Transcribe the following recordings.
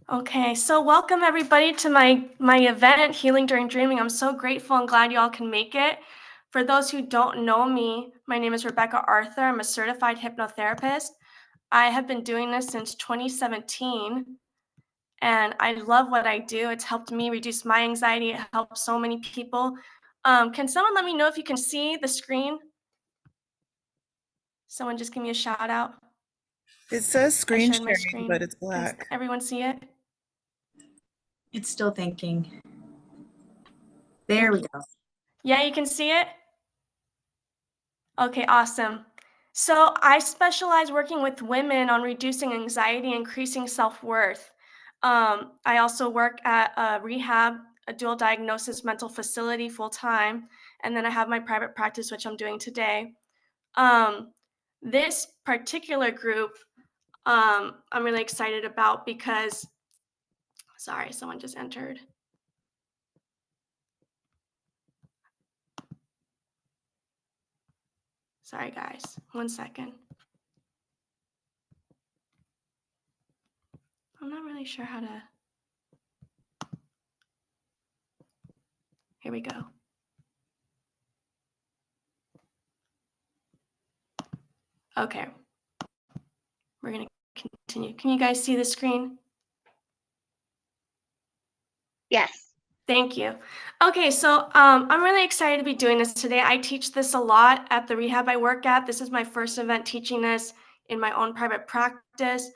Okay, so welcome everybody to my event, Healing During Dreaming. I'm so grateful and glad you all can make it. For those who don't know me, my name is Rebecca Arthur. I'm a certified hypnotherapist. I have been doing this since 2017, and I love what I do. It's helped me reduce my anxiety. It helps so many people. Can someone let me know if you can see the screen? Someone just give me a shout out. It says I screen shared my sharing, but screen. it's Can black. everyone see it? It's still thinking. There Thank we you. go. Yeah, you can see it? Okay, awesome. So I specialize working with women on reducing anxiety, increasing self-worth. I also work at a rehab, a dual diagnosis mental facility full time, and then I have my private practice, which I'm doing today. This particular group, I'm really excited about because, sorry, someone just entered. Sorry, guys, 1 second. I'm not really sure how to. Here we go. Okay, we're gonna continue. Can you guys see the screen? Yes. Thank you. Okay, so I'm really excited to be doing this today. I teach this a lot at the rehab I work at. This is my first event teaching this in my own private practice.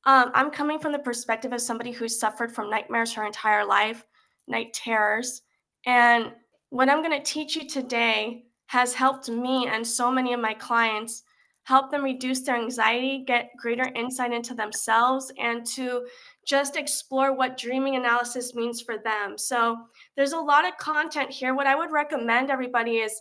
I'm coming from the perspective of somebody who's suffered from nightmares her entire life, night terrors. And what I'm going to teach you today has helped me and so many of my clients help them reduce their anxiety, get greater insight into themselves, and to just explore what dreaming analysis means for them. So there's a lot of content here. What I would recommend everybody is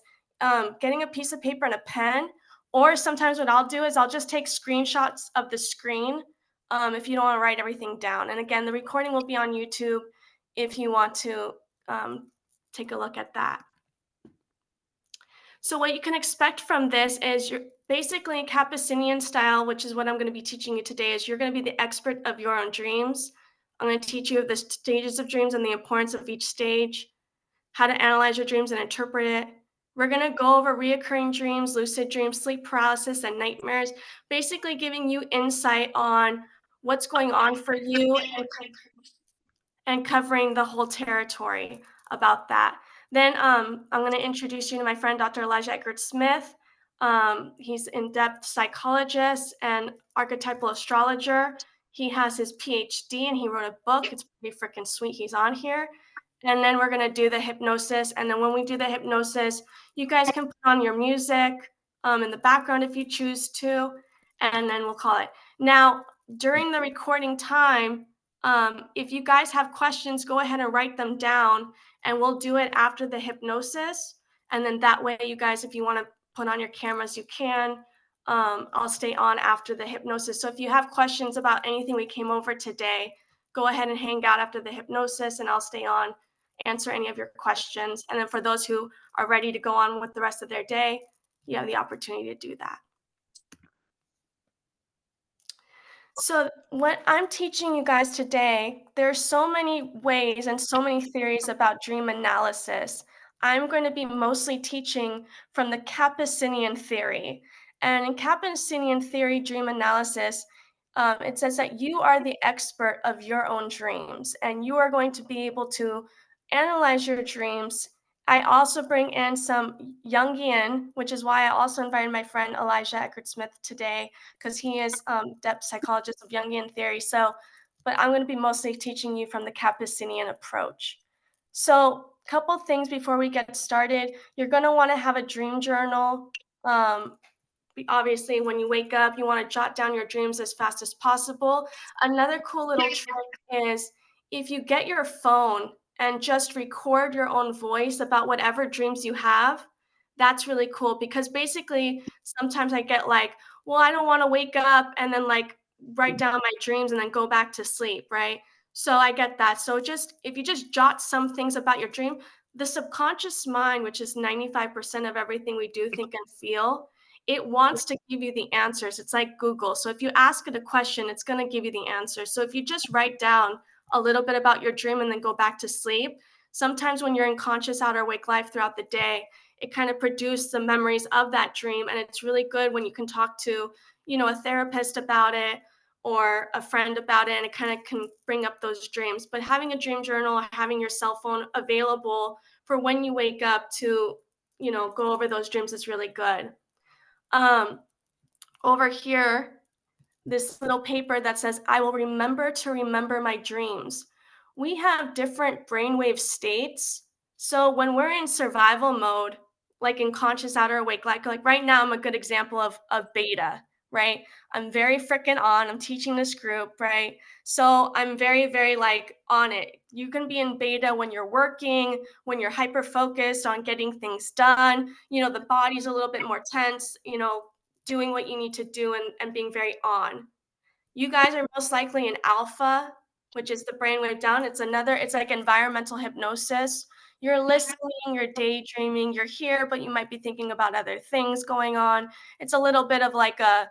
getting a piece of paper and a pen, or sometimes what I'll do is I'll just take screenshots of the screen if you don't want to write everything down. And again, the recording will be on YouTube if you want to take a look at that. So what you can expect from this is you're basically Capucinian style, which is what I'm going to be teaching you today, is you're going to be the expert of your own dreams. I'm going to teach you the stages of dreams and the importance of each stage, how to analyze your dreams and interpret it. We're going to go over reoccurring dreams, lucid dreams, sleep paralysis, and nightmares, basically giving you insight on what's going on for you and covering the whole territory about that. Then I'm going to introduce you to my friend, Dr. Elijah Eckert Smith. He's in-depth psychologist and archetypal astrologer. He has his PhD and he wrote a book. It's pretty freaking sweet. He's on here. And then we're going to do the hypnosis. And then when we do the hypnosis, you guys can put on your music in the background if you choose to, and then we'll call it. Now, during the recording time, if you guys have questions, go ahead and write them down, and we'll do it after the hypnosis. And then that way, you guys, if you want to put on your cameras, you can. I'll stay on after the hypnosis. So if you have questions about anything we came over today, go ahead and hang out after the hypnosis, and I'll stay on, answer any of your questions. And then for those who are ready to go on with the rest of their day, you have the opportunity to do that. So what I'm teaching you guys today, there's so many ways and so many theories about dream analysis. I'm going to be mostly teaching from the Capucinian theory. And in Capucinian theory, dream analysis, it says that you are the expert of your own dreams, and you are going to be able to analyze your dreams. I also bring in some Jungian, which is why I also invited my friend Elijah Eckert Smith today, because he is depth psychologist of Jungian theory. So, but I'm going to be mostly teaching you from the Capucinian approach. So, a couple things before we get started. You're going to want to have a dream journal. Obviously, when you wake up, you want to jot down your dreams as fast as possible. Another cool little trick is if you get your phone and just record your own voice about whatever dreams you have, that's really cool, because basically sometimes I get like, well, I don't want to wake up and then like write down my dreams and then go back to sleep, right? So I get that. So just if you just jot some things about your dream, the subconscious mind, which is 95% of everything we do, think, and feel, it wants to give you the answers. It's like Google. So if you ask it a question, it's going to give you the answer. So if you just write down a little bit about your dream and then go back to sleep, sometimes when you're in conscious outer wake life throughout the day, it kind of produces the memories of that dream. And it's really good when you can talk to, a therapist about it or a friend about it, and it kind of can bring up those dreams. But having a dream journal, having your cell phone available for when you wake up to, go over those dreams is really good. Um, Over here, this little paper that says, I will remember to remember my dreams. We have different brainwave states. So when we're in survival mode, like in conscious outer awake, like right now, I'm a good example of beta, right? I'm very freaking on. I'm teaching this group, right? So I'm very, very like on it. You can be in beta when you're working, when you're hyper focused on getting things done. The body's a little bit more tense, doing what you need to do and being very on. You guys are most likely in alpha, which is the brainwave down. It's like environmental hypnosis. You're listening, you're daydreaming, you're here, but you might be thinking about other things going on. It's a little bit of like a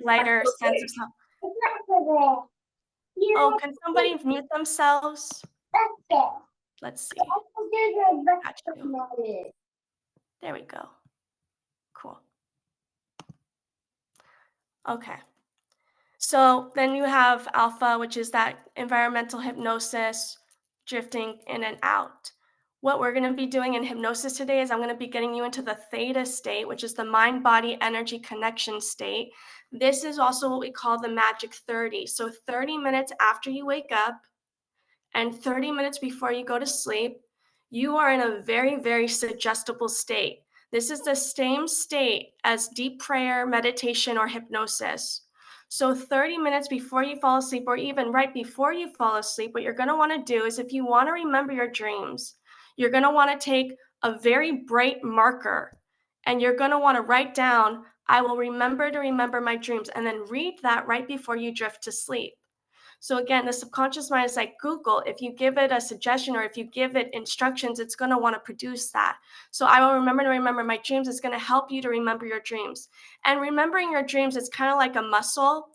lighter sense of stuff. Oh, can somebody mute themselves? Let's see. Got you. There we go. Cool. Okay. So then you have alpha, which is that environmental hypnosis, drifting in and out. What we're going to be doing in hypnosis today is I'm going to be getting you into the theta state, which is the mind body energy connection state. This is also what we call the magic 30. So 30 minutes after you wake up and 30 minutes before you go to sleep, you are in a very, very suggestible state. This is the same state as deep prayer, meditation, or hypnosis. So 30 minutes before you fall asleep, or even right before you fall asleep, what you're going to want to do is, if you want to remember your dreams, you're going to want to take a very bright marker and you're going to want to write down, I will remember to remember my dreams, and then read that right before you drift to sleep. So again, the subconscious mind is like Google. If you give it a suggestion or if you give it instructions, it's going to want to produce that. So I will remember to remember my dreams. It's going to help you to remember your dreams. And remembering your dreams is kind of like a muscle.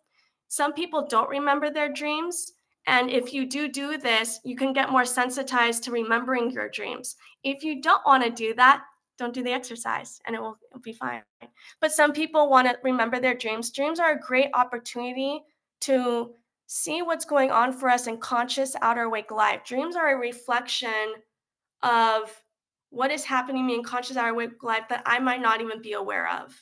Some people don't remember their dreams. And if you do this, you can get more sensitized to remembering your dreams. If you don't want to do that, don't do the exercise and it'll be fine. But some people want to remember their dreams. Dreams are a great opportunity to see what's going on for us in conscious outer wake life. Dreams are a reflection of what is happening to me in conscious outer wake life that I might not even be aware of.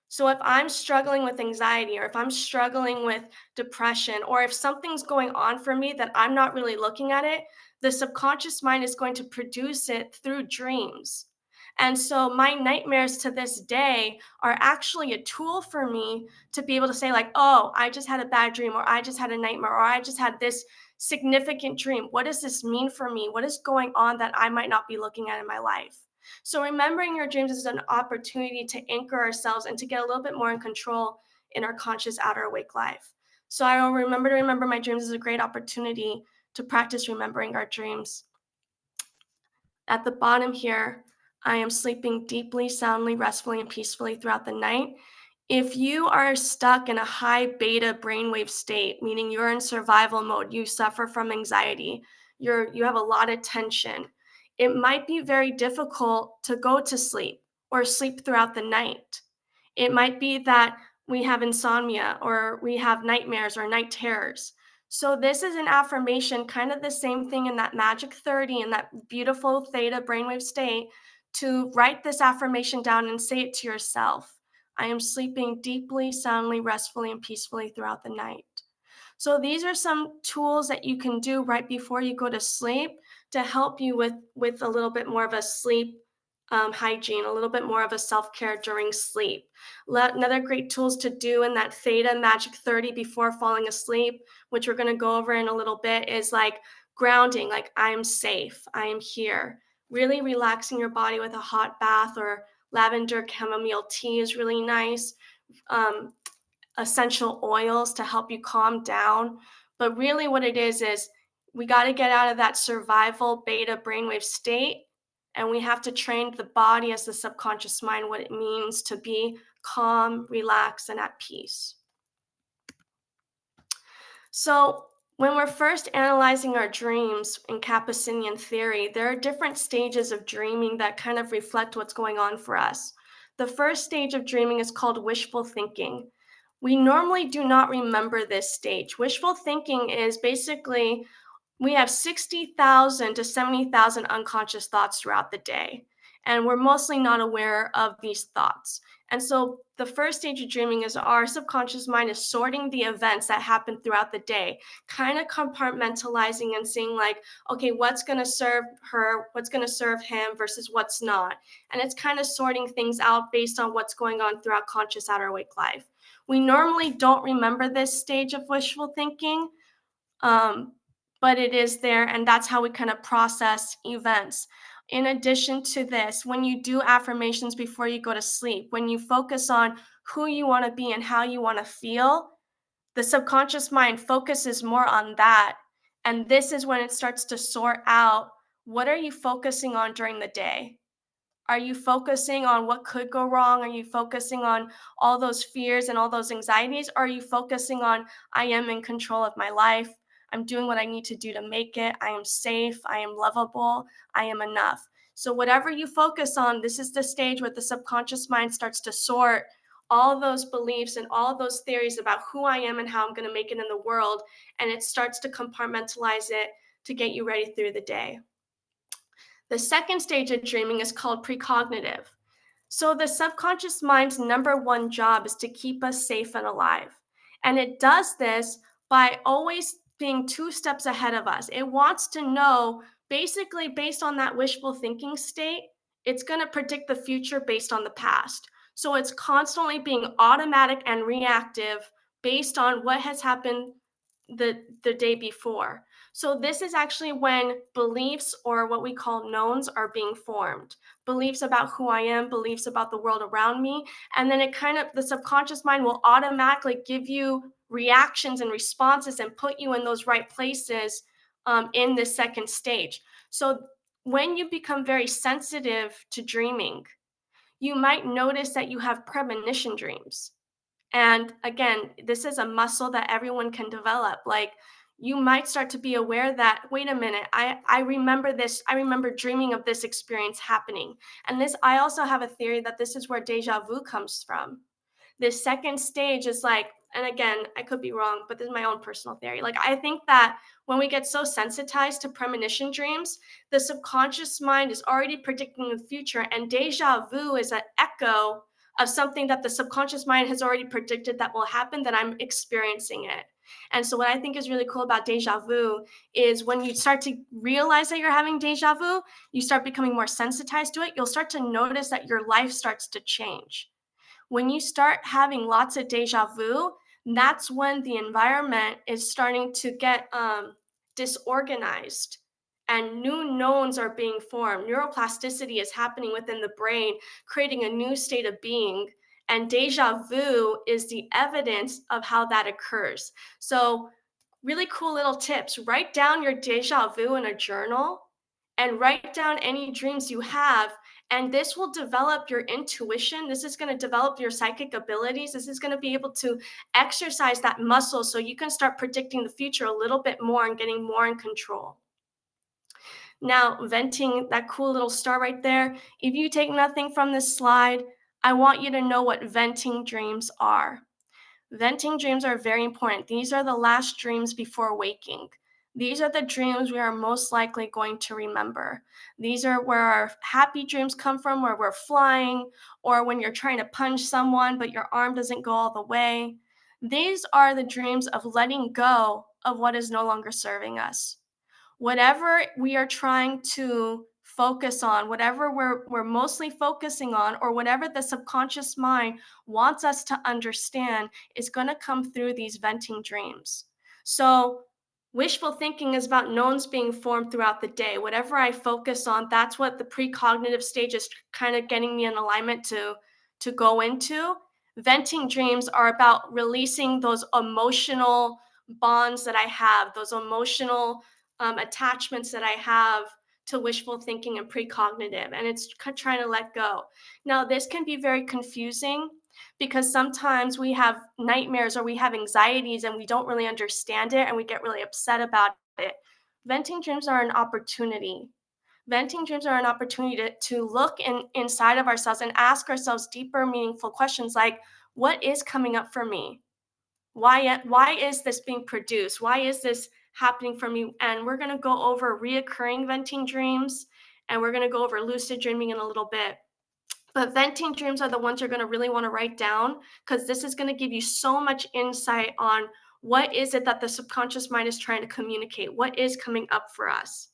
So if I'm struggling with anxiety, or if I'm struggling with depression, or if something's going on for me that I'm not really looking at it, the subconscious mind is going to produce it through dreams. And so my nightmares to this day are actually a tool for me to be able to say, like, oh, I just had a bad dream, or I just had a nightmare, or I just had this significant dream. What does this mean for me? What is going on that I might not be looking at in my life? So remembering your dreams is an opportunity to anchor ourselves and to get a little bit more in control in our conscious outer awake life. So I will remember to remember my dreams is a great opportunity to practice remembering our dreams. At the bottom here, I am sleeping deeply, soundly, restfully, and peacefully throughout the night. If you are stuck in a high beta brainwave state, meaning you're in survival mode, you suffer from anxiety, you have a lot of tension, it might be very difficult to go to sleep or sleep throughout the night. It might be that we have insomnia or we have nightmares or night terrors. So this is an affirmation, kind of the same thing in that magic 30 and that beautiful theta brainwave state, to write this affirmation down and say it to yourself. I am sleeping deeply, soundly, restfully, and peacefully throughout the night. So these are some tools that you can do right before you go to sleep to help you with a little bit more of a sleep hygiene, a little bit more of a self-care during sleep. Another great tools to do in that theta magic 30 before falling asleep, which we're going to go over in a little bit, is like grounding, like I'm safe, I am here. Really relaxing your body with a hot bath or lavender chamomile tea is really nice. Essential oils to help you calm down. But really what it is we got to get out of that survival beta brainwave state And we have to train the body as the subconscious mind what it means to be calm, relaxed, and at peace. So, when we're first analyzing our dreams in Capucinian theory, there are different stages of dreaming that kind of reflect what's going on for us. The first stage of dreaming is called wishful thinking. We normally do not remember this stage. Wishful thinking is basically we have 60,000 to 70,000 unconscious thoughts throughout the day, and we're mostly not aware of these thoughts. And so the first stage of dreaming is our subconscious mind is sorting the events that happen throughout the day, kind of compartmentalizing and seeing like, okay, what's going to serve her, what's going to serve him versus what's not. And it's kind of sorting things out based on what's going on throughout conscious outer wake life. We normally don't remember this stage of wishful thinking, um, but it is there, and that's how we kind of process events. In addition to this, when you do affirmations before you go to sleep, when you focus on who you want to be and how you want to feel, the subconscious mind focuses more on that. And this is when it starts to sort out what are you focusing on during the day? Are you focusing on what could go wrong? Are you focusing on all those fears and all those anxieties? Or are you focusing on, I am in control of my life. I'm doing what I need to do to make it. I am safe. I am lovable. I am enough. So, whatever you focus on, this is the stage where the subconscious mind starts to sort all those beliefs and all those theories about who I am and how I'm going to make it in the world. And it starts to compartmentalize it to get you ready through the day. The second stage of dreaming is called precognitive. So, the subconscious mind's number one job is to keep us safe and alive. And it does this by always being two steps ahead of us. It wants to know, basically, based on that wishful thinking state, it's going to predict the future based on the past. So, it's constantly being automatic and reactive based on what has happened the day before. So this is actually when beliefs or what we call knowns are being formed. Beliefs about who I am, beliefs about the world around me, and then it kind of the subconscious mind will automatically give you reactions and responses and put you in those right places in this second stage. So when you become very sensitive to dreaming, you might notice that you have premonition dreams. And again, this is a muscle that everyone can develop. Like you might start to be aware that, wait a minute, I remember this. I remember dreaming of this experience happening. And this, I also have a theory that this is where deja vu comes from. This second stage is like, and again, I could be wrong, but this is my own personal theory. Like, I think that when we get so sensitized to premonition dreams, the subconscious mind is already predicting the future, and deja vu is an echo of something that the subconscious mind has already predicted that will happen, that I'm experiencing it. And so, what I think is really cool about deja vu is when you start to realize that you're having deja vu, you start becoming more sensitized to it. You'll start to notice that your life starts to change. When you start having lots of deja vu, that's when the environment is starting to get disorganized and new knowns are being formed. Neuroplasticity is happening within the brain, creating a new state of being. And deja vu is the evidence of how that occurs. So, really cool little tips. Write down your deja vu in a journal and write down any dreams you have. And this will develop your intuition. This is going to develop your psychic abilities. This is going to be able to exercise that muscle so you can start predicting the future a little bit more and getting more in control. Now, venting, that cool little star right there. If you take nothing from this slide, I want you to know what venting dreams are. Venting dreams are very important. These are the last dreams before waking. These are the dreams we are most likely going to remember. These are where our happy dreams come from, where we're flying, or when you're trying to punch someone, but your arm doesn't go all the way. These are the dreams of letting go of what is no longer serving us. Whatever we are trying to focus on, whatever we're mostly focusing on, or whatever the subconscious mind wants us to understand is going to come through these venting dreams. So wishful thinking is about knowns being formed throughout the day. Whatever I focus on, that's what the precognitive stage is kind of getting me in alignment to go into. Venting dreams are about releasing those emotional bonds that I have, those emotional attachments that I have to wishful thinking and precognitive, and it's trying to let go. Now, this can be very confusing because sometimes we have nightmares or we have anxieties and we don't really understand it and we get really upset about it. Venting dreams are an opportunity. Venting dreams are an opportunity to look inside of ourselves and ask ourselves deeper, meaningful questions like, what is coming up for me? Why is this being produced? Why is this happening for me? And we're going to go over reoccurring venting dreams, and we're going to go over lucid dreaming in a little bit. But venting dreams are the ones you're going to really want to write down, because this is going to give you so much insight on what is it that the subconscious mind is trying to communicate, what is coming up for us.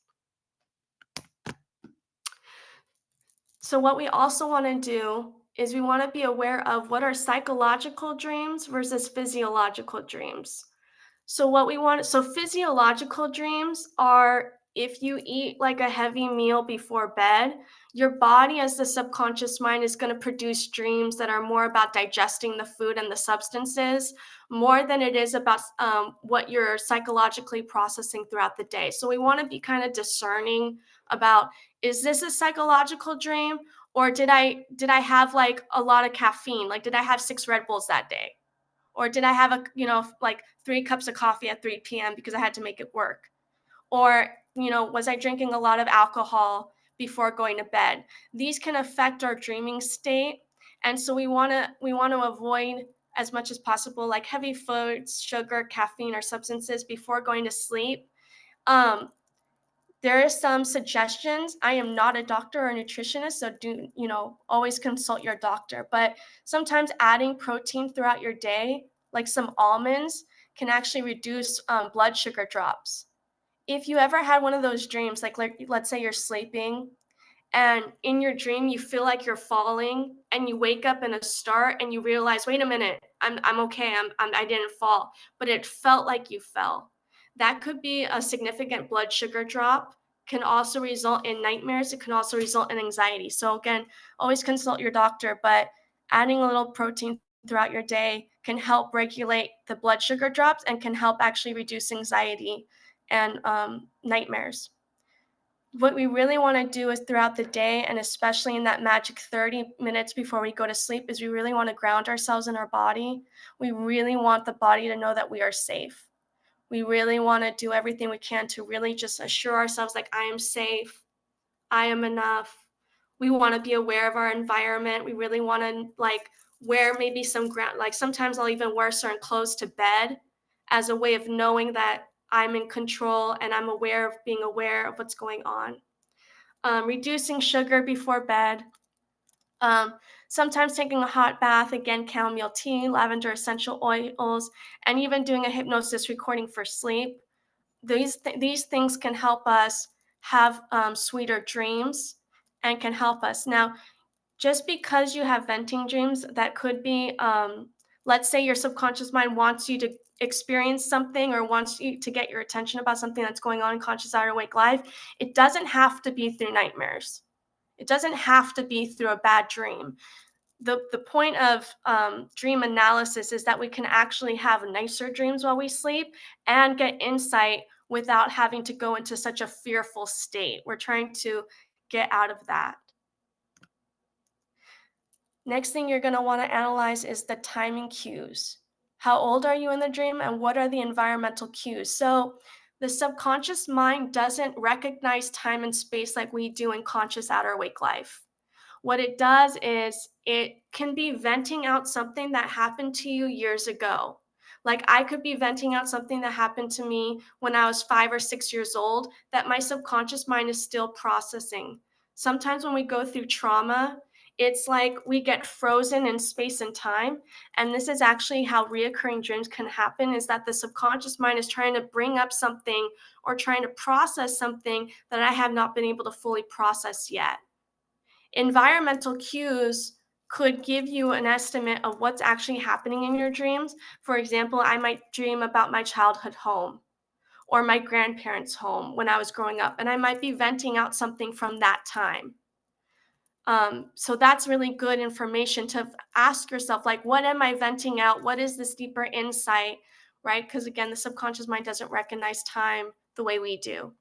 So what we also want to do is we want to be aware of what are psychological dreams versus physiological dreams. So physiological dreams are if you eat like a heavy meal before bed, your body as the subconscious mind is going to produce dreams that are more about digesting the food and the substances more than it is about what you're psychologically processing throughout the day. So we want to be kind of discerning about, is this a psychological dream, or did I have like a lot of caffeine? Like, did I have 6 Red Bulls that day? Or did I have like 3 cups of coffee at 3 p.m. because I had to make it work? Or, was I drinking a lot of alcohol before going to bed? These can affect our dreaming state. And so we want to avoid as much as possible like heavy foods, sugar, caffeine, or substances before going to sleep. There are some suggestions. I am not a doctor or a nutritionist, so do, always consult your doctor. But sometimes adding protein throughout your day, like some almonds, can actually reduce blood sugar drops. If you ever had one of those dreams, like let's say you're sleeping and in your dream you feel like you're falling and you wake up in a start and you realize, wait a minute, I'm okay, I didn't fall, but it felt like you fell. That could be a significant blood sugar drop, can also result in nightmares. It can also result in anxiety. So again, always consult your doctor, but adding a little protein throughout your day can help regulate the blood sugar drops and can help actually reduce anxiety and nightmares. What we really want to do is throughout the day, and especially in that magic 30 minutes before we go to sleep, is we really want to ground ourselves in our body. We really want the body to know that we are safe. We really want to do everything we can to really just assure ourselves like, I am safe, I am enough. We want to be aware of our environment. We really want to like wear maybe some ground, like sometimes I'll even wear certain clothes to bed as a way of knowing that I'm in control and I'm aware of being aware of what's going on. Reducing sugar before bed. Sometimes taking a hot bath, again, chamomile tea, lavender essential oils, and even doing a hypnosis recording for sleep. These things can help us have sweeter dreams and can help us. Now, just because you have venting dreams, that could be, let's say your subconscious mind wants you to experience something or wants you to get your attention about something that's going on in conscious outer awake life. It doesn't have to be through nightmares. It doesn't have to be through a bad dream. The point of dream analysis is that we can actually have nicer dreams while we sleep and get insight without having to go into such a fearful state. We're trying to get out of that. Next thing you're going to want to analyze is the timing cues. How old are you in the dream and what are the environmental cues? So the subconscious mind doesn't recognize time and space like we do in conscious outer awake life. What it does is it can be venting out something that happened to you years ago. Like I could be venting out something that happened to me when I was 5 or 6 years old that my subconscious mind is still processing. Sometimes when we go through trauma, it's like we get frozen in space and time. And this is actually how reoccurring dreams can happen, is that the subconscious mind is trying to bring up something or trying to process something that I have not been able to fully process yet. Environmental cues could give you an estimate of what's actually happening in your dreams. For example, I might dream about my childhood home or my grandparents' home when I was growing up, and I might be venting out something from that time. So that's really good information to ask yourself, like, what am I venting out? What is this deeper insight, right? Because again, the subconscious mind doesn't recognize time the way we do.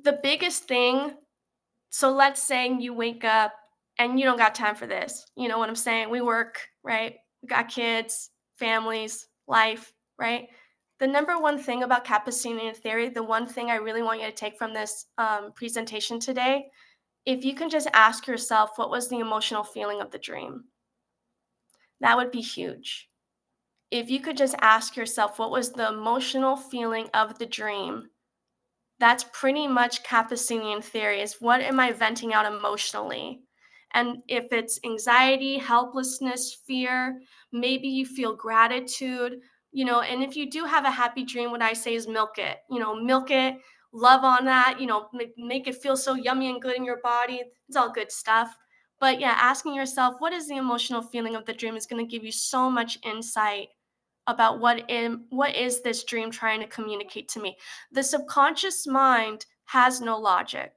The biggest thing, so let's say you wake up and you don't got time for this. You know what I'm saying? We work, right? We got kids, families, life, right? The number one thing about Kappa-Sienian theory, the one thing I really want you to take from this presentation today, if you can just ask yourself, what was the emotional feeling of the dream? That would be huge. If you could just ask yourself, what was the emotional feeling of the dream? That's pretty much Kappa-Sienian theory, is what am I venting out emotionally? And if it's anxiety, helplessness, fear, maybe you feel gratitude, and if you do have a happy dream, what I say is milk it, milk it, love on that, make it feel so yummy and good in your body. It's all good stuff. But yeah, asking yourself, what is the emotional feeling of the dream is going to give you so much insight about what is this dream trying to communicate to me. The subconscious mind has no logic.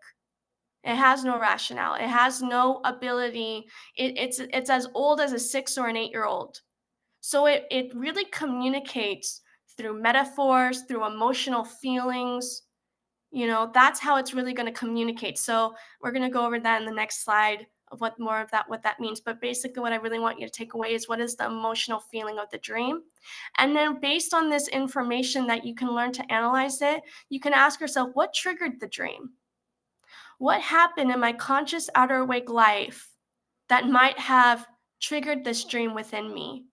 It has no rationale. It has no ability. It's as old as a 6 or an 8-year-old. So it really communicates through metaphors, through emotional feelings. That's how it's really going to communicate. So we're going to go over that in the next slide of what that means. But basically, what I really want you to take away is, what is the emotional feeling of the dream? And then based on this information that you can learn to analyze it, you can ask yourself, what triggered the dream? What happened in my conscious outer awake life that might have triggered this dream within me?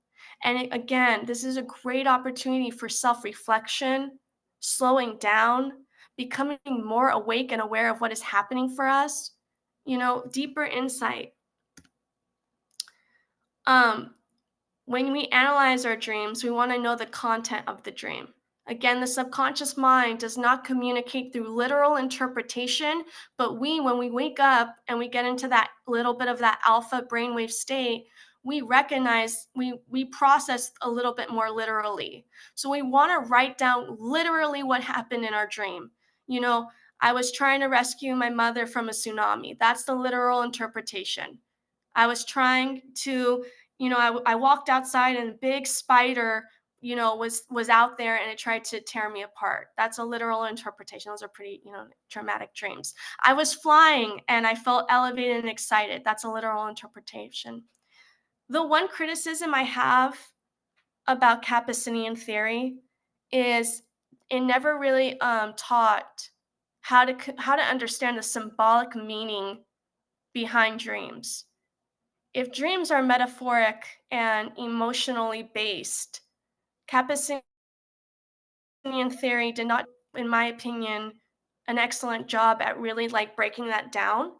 And again, this is a great opportunity for self-reflection, slowing down, becoming more awake and aware of what is happening for us, deeper insight. Um, When we analyze our dreams, we want to know the content of the dream. Again, the subconscious mind does not communicate through literal interpretation, but when we wake up and we get into that little bit of that alpha brainwave state, we recognize, we process a little bit more literally. So we want to write down literally what happened in our dream. I was trying to rescue my mother from a tsunami. That's the literal interpretation. I was trying to, I walked outside and a big spider, was out there and it tried to tear me apart. That's a literal interpretation. Those are pretty, traumatic dreams. I was flying and I felt elevated and excited. That's a literal interpretation. The one criticism I have about Kappa-Sienian theory is it never really taught how to understand the symbolic meaning behind dreams. If dreams are metaphoric and emotionally based, Kappa-Sienian theory did not, in my opinion, an excellent job at really breaking that down.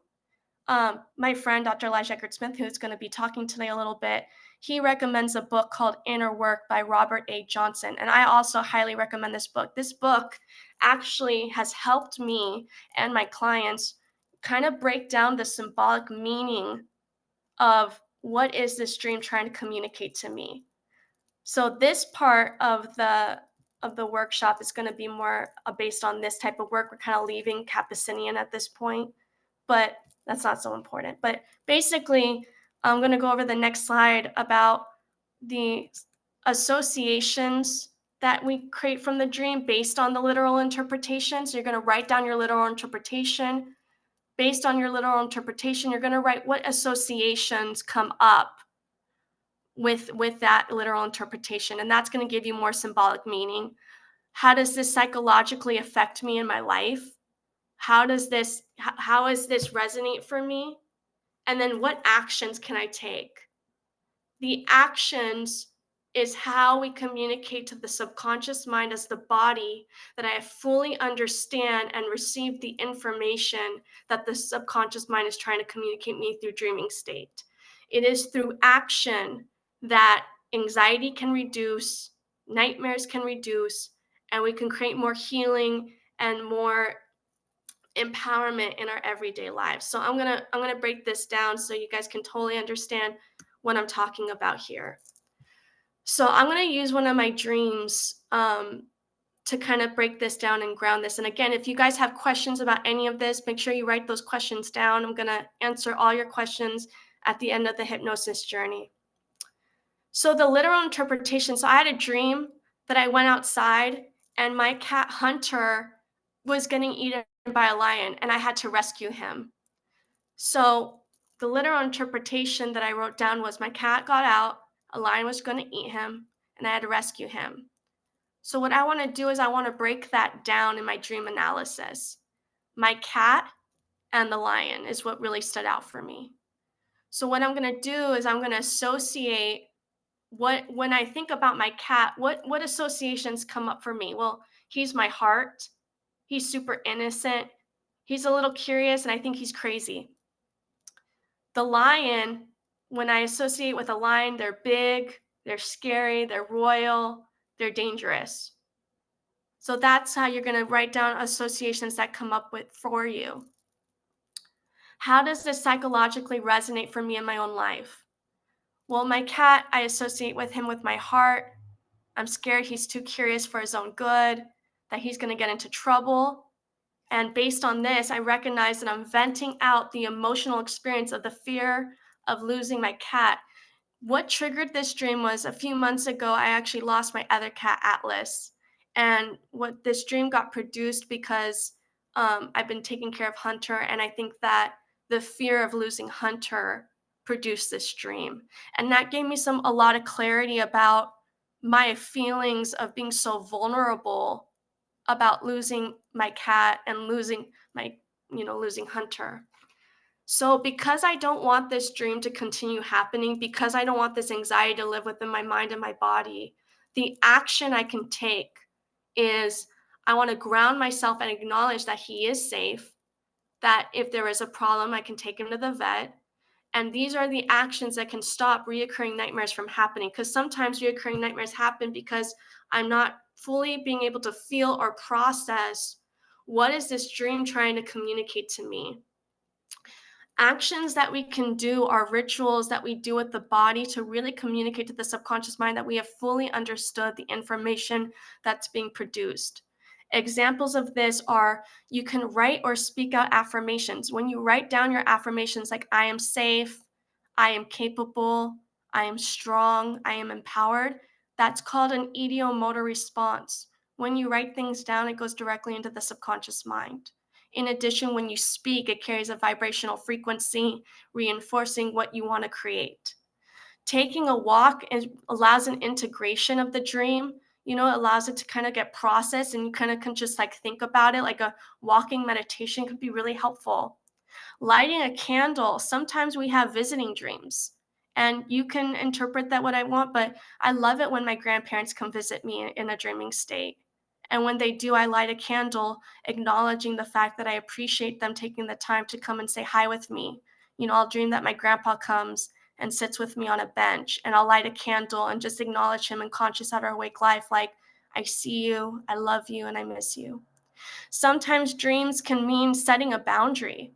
My friend, Dr. Elijah Eckert Smith, who's going to be talking today a little bit, he recommends a book called Inner Work by Robert A. Johnson. And I also highly recommend this book. This book actually has helped me and my clients kind of break down the symbolic meaning of what is this dream trying to communicate to me. So this part of the workshop is going to be more based on this type of work. We're kind of leaving Kappa-Sienian at this point, but that's not so important. But basically, I'm going to go over the next slide about the associations that we create from the dream based on the literal interpretation. So you're going to write down your literal interpretation. Based on your literal interpretation, you're going to write what associations come up with that literal interpretation, and that's going to give you more symbolic meaning. How does this psychologically affect me in my life? How is this resonate for me? And then what actions can I take? The actions is how we communicate to the subconscious mind as the body that I fully understand and receive the information that the subconscious mind is trying to communicate me through dreaming state. It is through action that anxiety can reduce, nightmares can reduce, and we can create more healing and more empowerment in our everyday lives. So I'm gonna break this down so you guys can totally understand what I'm talking about here. So I'm going to use one of my dreams to kind of break this down and ground this. And again, if you guys have questions about any of this, make sure you write those questions down. I'm going to answer all your questions at the end of the hypnosis journey. So the literal interpretation. So I had a dream that I went outside and my cat Hunter was getting eaten by a lion and I had to rescue him. So the literal interpretation that I wrote down was my cat got out, a lion was going to eat him, and I had to rescue him. So what I want to do is I want to break that down in my dream analysis. My cat and the lion is what really stood out for me. So what I'm going to do is I'm going to associate what when I think about my cat, what associations come up for me? Well, he's my heart. He's super innocent. He's a little curious and I think he's crazy. The lion, when I associate with a lion, they're big, they're scary, they're royal, they're dangerous. So that's how you're going to write down associations that come up with for you. How does this psychologically resonate for me in my own life? Well, my cat, I associate with him with my heart. I'm scared he's too curious for his own good, that he's going to get into trouble. And based on this, I recognize that I'm venting out the emotional experience of the fear of losing my cat. What triggered this dream was a few months ago, I actually lost my other cat, Atlas. And what this dream got produced because I've been taking care of Hunter. And I think that the fear of losing Hunter produced this dream. And that gave me a lot of clarity about my feelings of being so vulnerable about losing my cat and losing Hunter. So because I don't want this dream to continue happening, because I don't want this anxiety to live within my mind and my body, the action I can take is I want to ground myself and acknowledge that he is safe, that if there is a problem, I can take him to the vet. And these are the actions that can stop reoccurring nightmares from happening. Because sometimes reoccurring nightmares happen because I'm not fully being able to feel or process what is this dream trying to communicate to me. Actions that we can do are rituals that we do with the body to really communicate to the subconscious mind that we have fully understood the information that's being produced. Examples of this are you can write or speak out affirmations. When you write down your affirmations like I am safe, I am capable, I am strong, I am empowered, that's called an ideomotor response. When you write things down, it goes directly into the subconscious mind. In addition, when you speak, it carries a vibrational frequency, reinforcing what you want to create. Taking a walk allows an integration of the dream. It allows it to kind of get processed and you kind of can just like think about it like a walking meditation could be really helpful. Lighting a candle, sometimes we have visiting dreams. And you can interpret that what I want, but I love it when my grandparents come visit me in a dreaming state. And when they do, I light a candle, acknowledging the fact that I appreciate them taking the time to come and say hi with me. I'll dream that my grandpa comes and sits with me on a bench, and I'll light a candle and just acknowledge him in conscious outer awake life, like, I see you, I love you, and I miss you. Sometimes dreams can mean setting a boundary.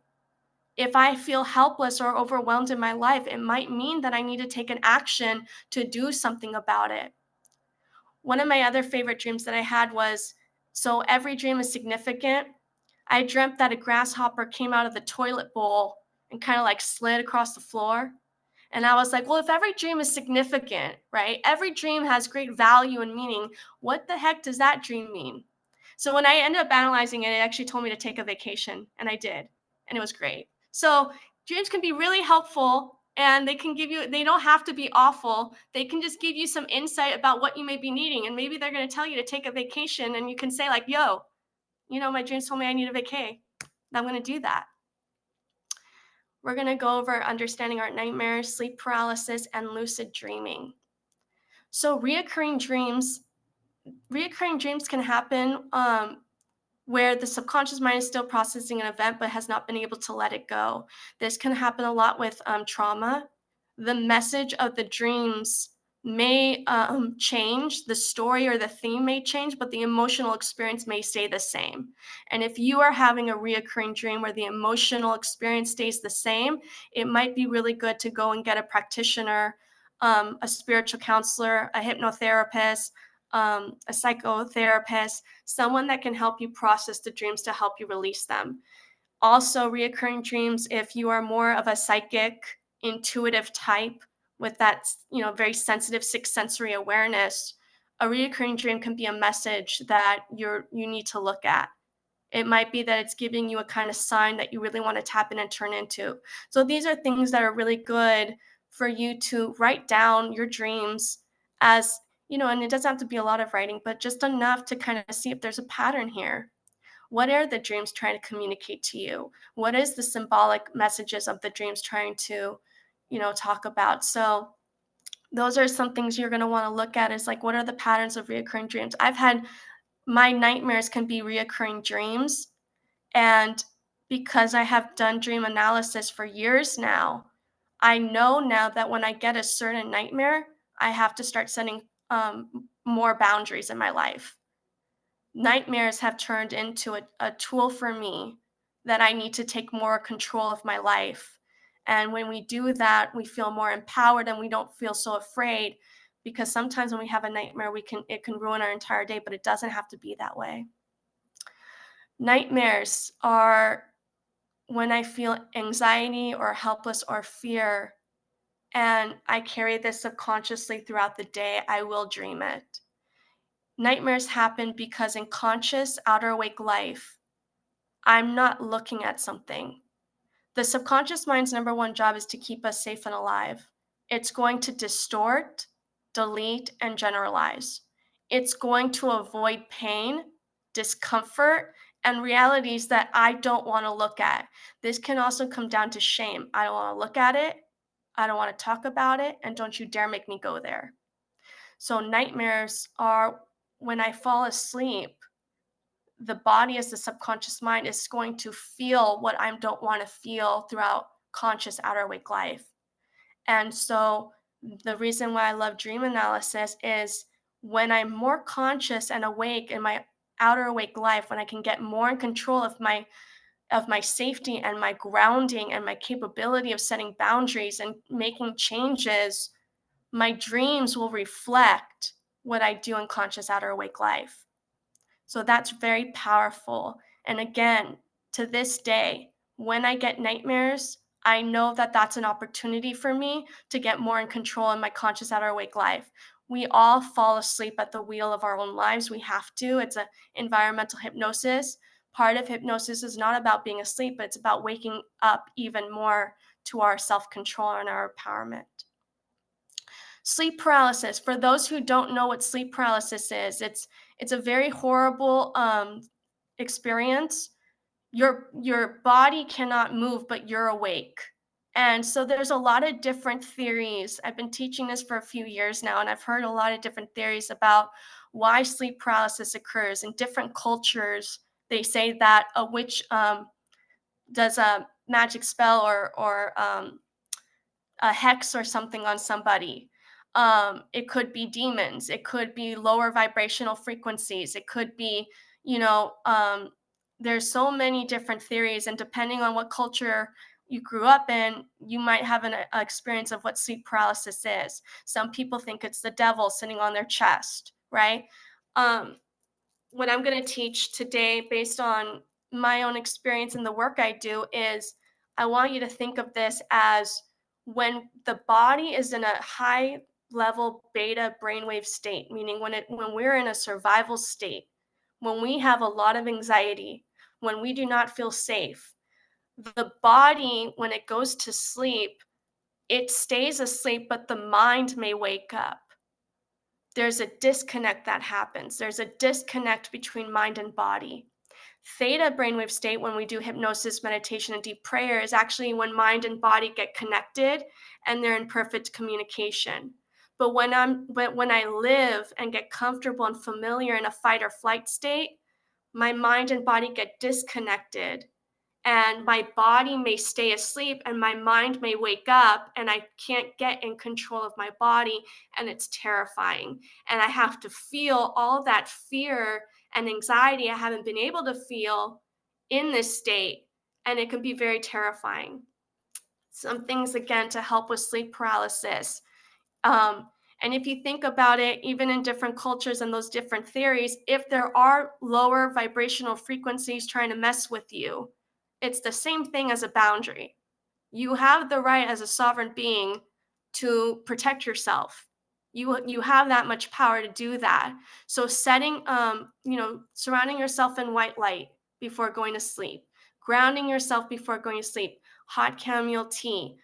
If I feel helpless or overwhelmed in my life, it might mean that I need to take an action to do something about it. One of my other favorite dreams that I had was, so every dream is significant. I dreamt that a grasshopper came out of the toilet bowl and kind of like slid across the floor. And I was like, well, if every dream is significant, right? Every dream has great value and meaning. What the heck does that dream mean? So when I ended up analyzing it, it actually told me to take a vacation, and I did. And it was great. So dreams can be really helpful, and they don't have to be awful. They can just give you some insight about what you may be needing. And maybe they're going to tell you to take a vacation, and you can say like, yo, my dreams told me I need a vacay. I'm going to do that. We're going to go over understanding our nightmares, sleep paralysis, and lucid dreaming. So reoccurring dreams can happen where the subconscious mind is still processing an event but has not been able to let it go. This can happen a lot with trauma. The message of the dreams may change, the story or the theme may change, but the emotional experience may stay the same. And if you are having a reoccurring dream where the emotional experience stays the same, it might be really good to go and get a practitioner, a spiritual counselor, a hypnotherapist, a psychotherapist, someone that can help you process the dreams to help you release them. Also, reoccurring dreams, if you are more of a psychic, intuitive type with that, very sensitive sixth sensory awareness, a reoccurring dream can be a message that you need to look at. It might be that it's giving you a kind of sign that you really want to tap in and turn into. So these are things that are really good for you to write down your dreams as, and it doesn't have to be a lot of writing, but just enough to kind of see if there's a pattern here. What are the dreams trying to communicate to you? What is the symbolic messages of the dreams trying to, talk about? So those are some things you're going to want to look at, is like, what are the patterns of reoccurring dreams? I've had my nightmares can be reoccurring dreams. And because I have done dream analysis for years now, I know now that when I get a certain nightmare, I have to start setting more boundaries in my life. Nightmares have turned into a tool for me that I need to take more control of my life. And when we do that, we feel more empowered and we don't feel so afraid, because sometimes when we have a nightmare, it can ruin our entire day, but it doesn't have to be that way. Nightmares are when I feel anxiety or helpless or fear, and I carry this subconsciously throughout the day, I will dream it. Nightmares happen because in conscious outer awake life, I'm not looking at something. The subconscious mind's number one job is to keep us safe and alive. It's going to distort, delete, and generalize. It's going to avoid pain, discomfort, and realities that I don't want to look at. This can also come down to shame. I don't want to look at it. I don't want to talk about it. And don't you dare make me go there. So nightmares are when I fall asleep, the body, as the subconscious mind, is going to feel what I don't want to feel throughout conscious outer awake life. And so the reason why I love dream analysis is when I'm more conscious and awake in my outer awake life, when I can get more in control of my safety and my grounding and my capability of setting boundaries and making changes, my dreams will reflect what I do in conscious outer awake life. So that's very powerful. And again, to this day, when I get nightmares, I know that that's an opportunity for me to get more in control in my conscious outer awake life. We all fall asleep at the wheel of our own lives. We have to. It's an environmental hypnosis. Part of hypnosis is not about being asleep, but it's about waking up even more to our self-control and our empowerment. Sleep paralysis. For those who don't know what sleep paralysis is, it's a very horrible experience. Your body cannot move, but you're awake. And so there's a lot of different theories. I've been teaching this for a few years now, and I've heard a lot of different theories about why sleep paralysis occurs. In different cultures, they say that a witch does a magic spell or a hex or something on somebody. It could be demons. It could be lower vibrational frequencies. It could be, there's so many different theories, and depending on what culture you grew up in, you might have an experience of what sleep paralysis is. Some people think it's the devil sitting on their chest, right? What I'm going to teach today, based on my own experience and the work I do, is I want you to think of this as when the body is in a high level beta brainwave state, meaning when we're in a survival state, when we have a lot of anxiety, when we do not feel safe, the body, when it goes to sleep, it stays asleep, but the mind may wake up. There's a disconnect that happens. There's a disconnect between mind and body. Theta brainwave state, when we do hypnosis, meditation, and deep prayer, is actually when mind and body get connected and they're in perfect communication. But when I live and get comfortable and familiar in a fight or flight state, my mind and body get disconnected, and my body may stay asleep and my mind may wake up, and I can't get in control of my body, and it's terrifying. And I have to feel all that fear and anxiety I haven't been able to feel in this state, and it can be very terrifying. Some things, again, to help with sleep paralysis. And if you think about it, even in different cultures and those different theories, if there are lower vibrational frequencies trying to mess with you, it's the same thing as a boundary. You have the right as a sovereign being to protect yourself. You have that much power to do that. So surrounding yourself in white light, before going to sleep, grounding yourself before going to sleep, hot chamomile tea,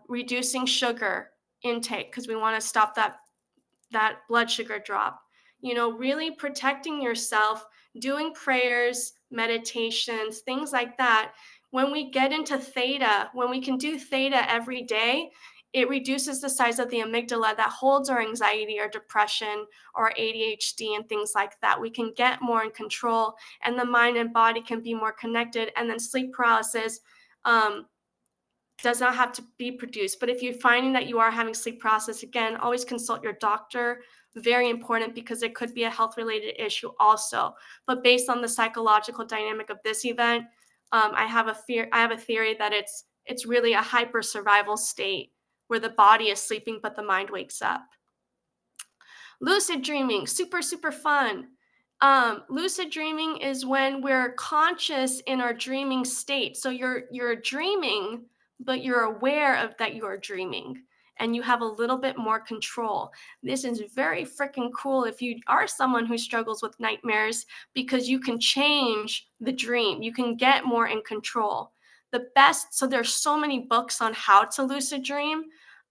reducing sugar intake because we want to stop that blood sugar drop. Really protecting yourself, doing prayers, meditations, things like that. When we get into theta, when we can do theta every day, it reduces the size of the amygdala that holds our anxiety or depression or ADHD and things like that. We can get more in control, and the mind and body can be more connected. And then sleep paralysis does not have to be produced. But if you're finding that you are having sleep paralysis, again, always consult your doctor. Very important, because it could be a health related issue also. But based on the psychological dynamic of this event, I have a theory that it's really a hyper survival state where the body is sleeping but the mind wakes up. Lucid dreaming, super, super fun. Lucid dreaming is when we're conscious in our dreaming state. So you're dreaming, but you're aware of that you are dreaming, and you have a little bit more control. This is very freaking cool if you are someone who struggles with nightmares, because you can change the dream. You can get more in control. So there's so many books on how to lucid dream.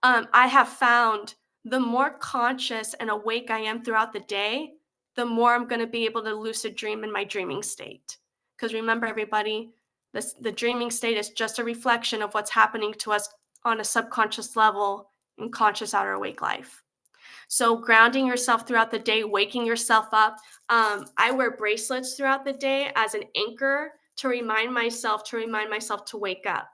I have found the more conscious and awake I am throughout the day, the more I'm going to be able to lucid dream in my dreaming state. Because remember, everybody, the dreaming state is just a reflection of what's happening to us on a subconscious level in conscious outer awake life. So grounding yourself throughout the day, waking yourself up. I wear bracelets throughout the day as an anchor to remind myself to wake up.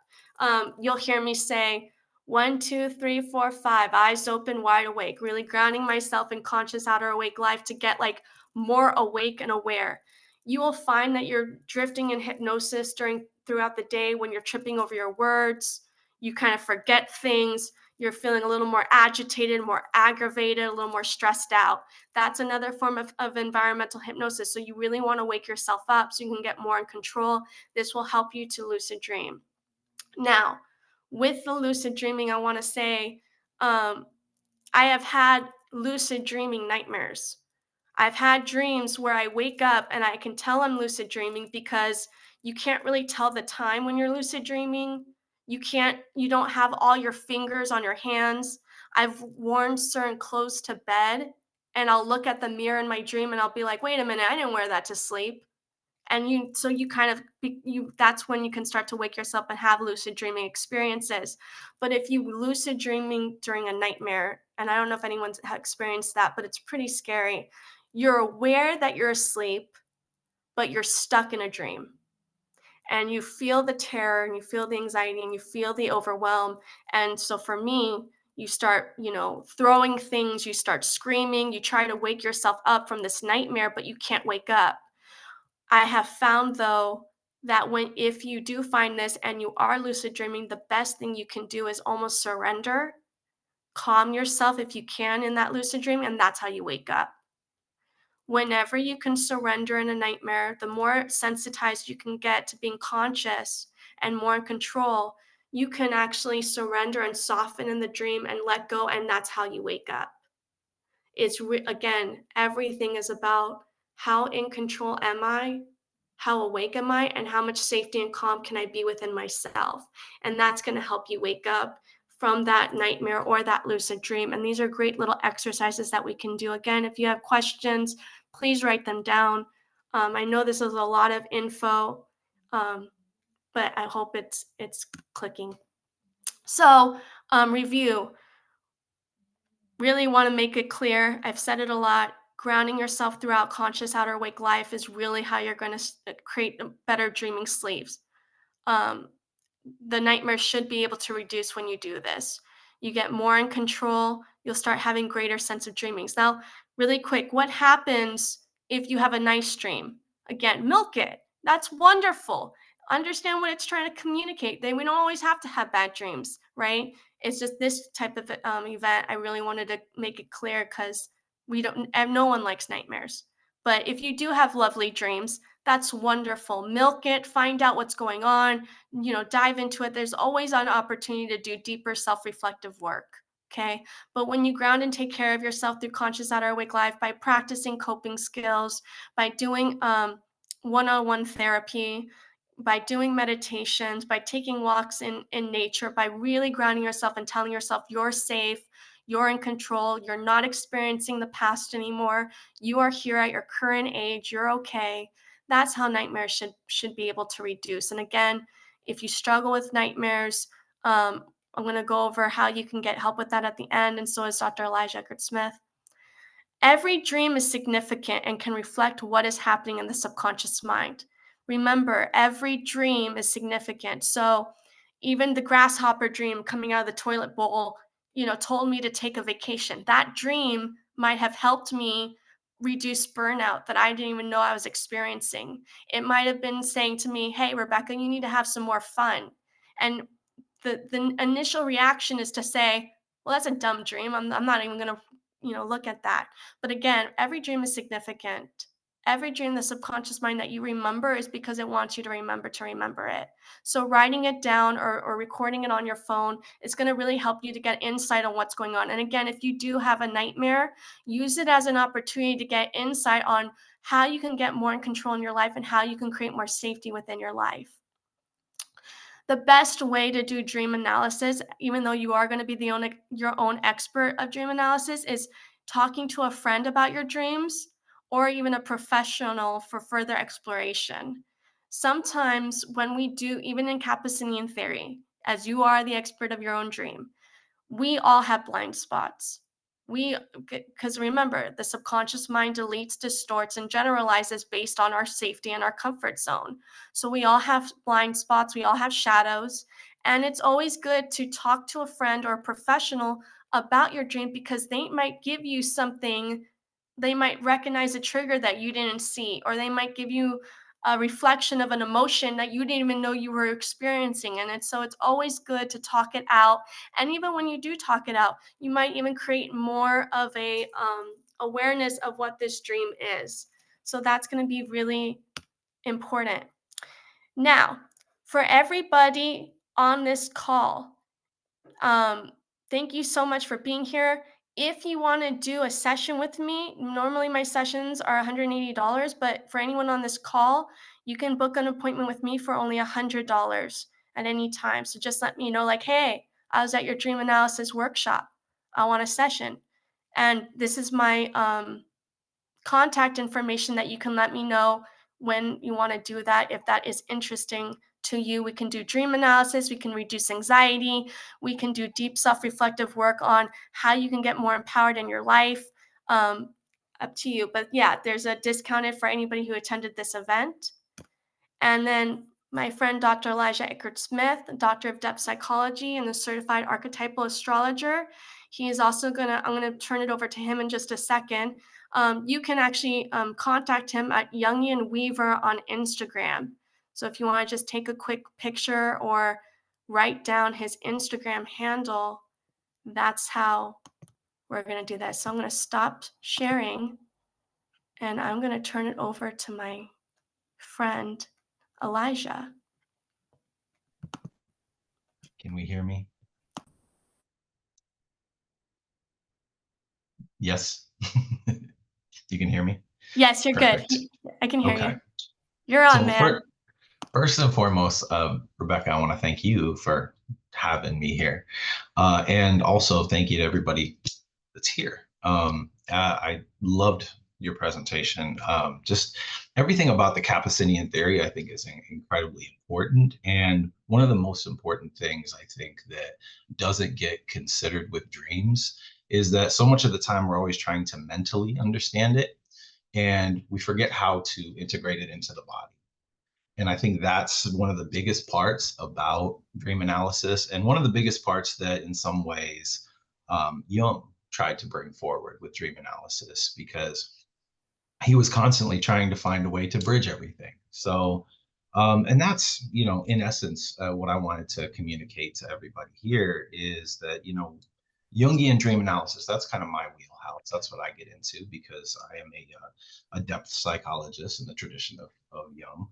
You'll hear me say, 1, 2, 3, 4, 5, eyes open, wide awake, really grounding myself in conscious outer awake life to get like more awake and aware. You will find that you're drifting in hypnosis throughout the day when you're tripping over your words. You kind of forget things. You're feeling a little more agitated, more aggravated, a little more stressed out. That's another form of environmental hypnosis. So you really want to wake yourself up so you can get more in control. This will help you to lucid dream. Now, with the lucid dreaming, I want to say I have had lucid dreaming nightmares. I've had dreams where I wake up and I can tell I'm lucid dreaming, because you can't really tell the time when you're lucid dreaming. You don't have all your fingers on your hands. I've worn certain clothes to bed, and I'll look at the mirror in my dream and I'll be like, wait a minute, I didn't wear that to sleep. And that's when you can start to wake yourself and have lucid dreaming experiences. But if you lucid dreaming during a nightmare, and I don't know if anyone's experienced that, but it's pretty scary. You're aware that you're asleep, but you're stuck in a dream, and you feel the terror and you feel the anxiety and you feel the overwhelm. And so for me, you start, throwing things, you start screaming, you try to wake yourself up from this nightmare, but you can't wake up. I have found, though, that if you do find this and you are lucid dreaming, the best thing you can do is almost surrender, calm yourself if you can in that lucid dream, and that's how you wake up. Whenever you can surrender in a nightmare, the more sensitized you can get to being conscious and more in control, you can actually surrender and soften in the dream and let go, and that's how you wake up. Again, everything is about how in control am I, how awake am I, and how much safety and calm can I be within myself. And that's going to help you wake up from that nightmare or that lucid dream. And these are great little exercises that we can do. Again, if you have questions, please write them down. I know this is a lot of info, but I hope it's clicking. So review. Really want to make it clear. I've said it a lot. Grounding yourself throughout conscious outer awake life is really how you're going to create better dreaming sleeps. The nightmares should be able to reduce when you do this. You get more in control. You'll start having greater sense of dreamings. Now, really quick, what happens if you have a nice dream? Again, milk it. That's wonderful. Understand what it's trying to communicate. We don't always have to have bad dreams, right? It's just this type of event. I really wanted to make it clear because no one likes nightmares. But if you do have lovely dreams, that's wonderful. Milk it, find out what's going on, dive into it. There's always an opportunity to do deeper self-reflective work. Okay. But when you ground and take care of yourself through conscious outer awake life by practicing coping skills, by doing one-on-one therapy, by doing meditations, by taking walks in nature, by really grounding yourself and telling yourself you're safe, you're in control, you're not experiencing the past anymore, you are here at your current age, you're okay. That's how nightmares should be able to reduce. And again, if you struggle with nightmares, I'm going to go over how you can get help with that at the end, and so is Dr. Elijah Eckert Smith. Every dream is significant and can reflect what is happening in the subconscious mind. Remember, every dream is significant. So even the grasshopper dream coming out of the toilet bowl, told me to take a vacation. That dream might have helped me reduce burnout that I didn't even know I was experiencing. It might have been saying to me, "Hey, Rebecca, you need to have some more fun." And the initial reaction is to say, "Well, that's a dumb dream. I'm not even going to, look at that." But again, every dream is significant. Every dream, the subconscious mind that you remember is because it wants you to remember it. So writing it down or recording it on your phone is going to really help you to get insight on what's going on. And again, if you do have a nightmare, use it as an opportunity to get insight on how you can get more in control in your life and how you can create more safety within your life. The best way to do dream analysis, even though you are going to be your own expert of dream analysis, is talking to a friend about your dreams or even a professional for further exploration. Sometimes when we do, even in Kappa-Sinian theory, as you are the expert of your own dream, we all have blind spots. Because remember, the subconscious mind deletes, distorts, and generalizes based on our safety and our comfort zone. So we all have blind spots, we all have shadows, and it's always good to talk to a friend or a professional about your dream because they might give you something. They might recognize a trigger that you didn't see, or they might give you a reflection of an emotion that you didn't even know you were experiencing. And so it's always good to talk it out. And even when you do talk it out, you might even create more of a awareness of what this dream is. So that's going to be really important. Now, for everybody on this call, thank you so much for being here. If you want to do a session with me, normally my sessions are $180, but for anyone on this call, you can book an appointment with me for only $100 at any time. So just let me know, like, hey, I was at your dream analysis workshop. I want a session. And this is my contact information that you can let me know when you want to do that. If that is interesting to you, we can do dream analysis, we can reduce anxiety, we can do deep self-reflective work on how you can get more empowered in your life. Up to you. But yeah, there's a discounted for anybody who attended this event. And then my friend, Dr. Elijah Eckert Smith, Doctor of Depth Psychology and a certified archetypal astrologer. He is also I'm going to turn it over to him in just a second. You can actually contact him at Jungian Weaver on Instagram. So if you want to just take a quick picture or write down his Instagram handle, that's how we're going to do that. So I'm going to stop sharing and I'm going to turn it over to my friend, Elijah. Can we hear me? Yes. You can hear me? Yes, you're Perfect. good. I can hear Okay. you. You're on, So man. first and foremost, Rebecca, I want to thank you for having me here. And also thank you to everybody that's here. I loved your presentation. Just everything about the Kappa-Sinian theory, I think, is incredibly important. And one of the most important things I think that doesn't get considered with dreams is that so much of the time we're always trying to mentally understand it, and we forget how to integrate it into the body. And I think that's one of the biggest parts about dream analysis, and one of the biggest parts that in some ways Jung tried to bring forward with dream analysis, because he was constantly trying to find a way to bridge everything. So, and that's, in essence, what I wanted to communicate to everybody here is that, Jungian dream analysis, that's kind of my wheelhouse. That's what I get into because I am a depth psychologist in the tradition of Jung.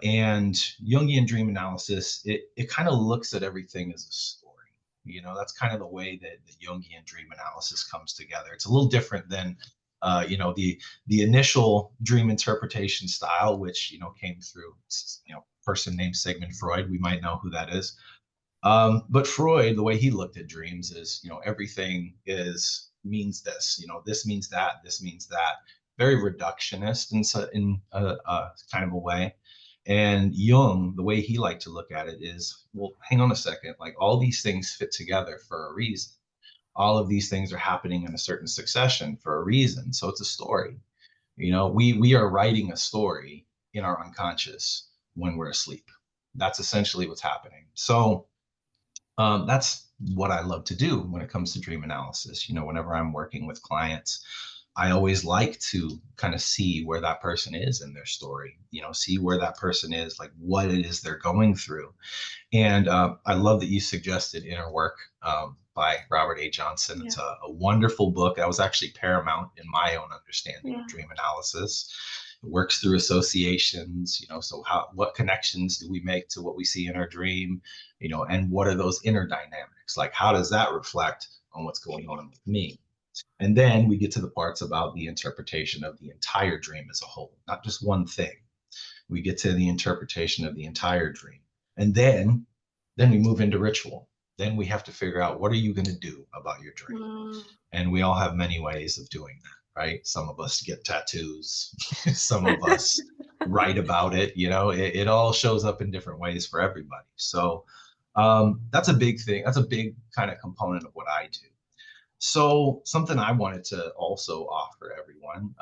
And Jungian dream analysis, it kind of looks at everything as a story. That's kind of the way that the Jungian dream analysis comes together. It's a little different than The initial dream interpretation style, which came through a person named Sigmund Freud. We might know who that is. But Freud, the way he looked at dreams is, everything means this, this means that, this means that. Very reductionist in a kind of a way. And Jung, the way he liked to look at it is, well, hang on a second, like all these things fit together for a reason. All of these things are happening in a certain succession for a reason. So it's a story. We are writing a story in our unconscious when we're asleep. That's essentially what's happening. So that's what I love to do when it comes to dream analysis. Whenever I'm working with clients, I always like to kind of see where that person is in their story, see where that person is, like what it is they're going through. And I love that you suggested Inner Work by Robert A. Johnson. It's a wonderful book. That was actually paramount in my own understanding of dream analysis. It works through associations, so what connections do we make to what we see in our dream, and what are those inner dynamics? Like, how does that reflect on what's going on with me? And then we get to the parts about the interpretation of the entire dream as a whole, not just one thing. We get to the interpretation of the entire dream. And then we move into ritual. Then we have to figure out, what are you going to do about your dream? And we all have many ways of doing that, right? Some of us get tattoos. Some of us write about it. It all shows up in different ways for everybody. So that's a big thing. That's a big kind of component of what I do. So something I wanted to also offer everyone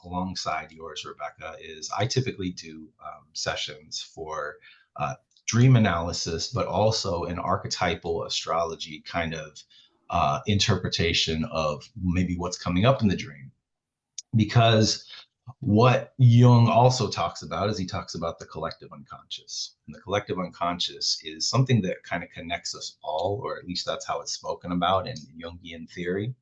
alongside yours, Rebecca, is I typically do sessions for dream analysis, but also an archetypal astrology kind of interpretation of maybe what's coming up in the dream. Because what Jung also talks about is he talks about the collective unconscious. And the collective unconscious is something that kind of connects us all, or at least that's how it's spoken about in Jungian theory.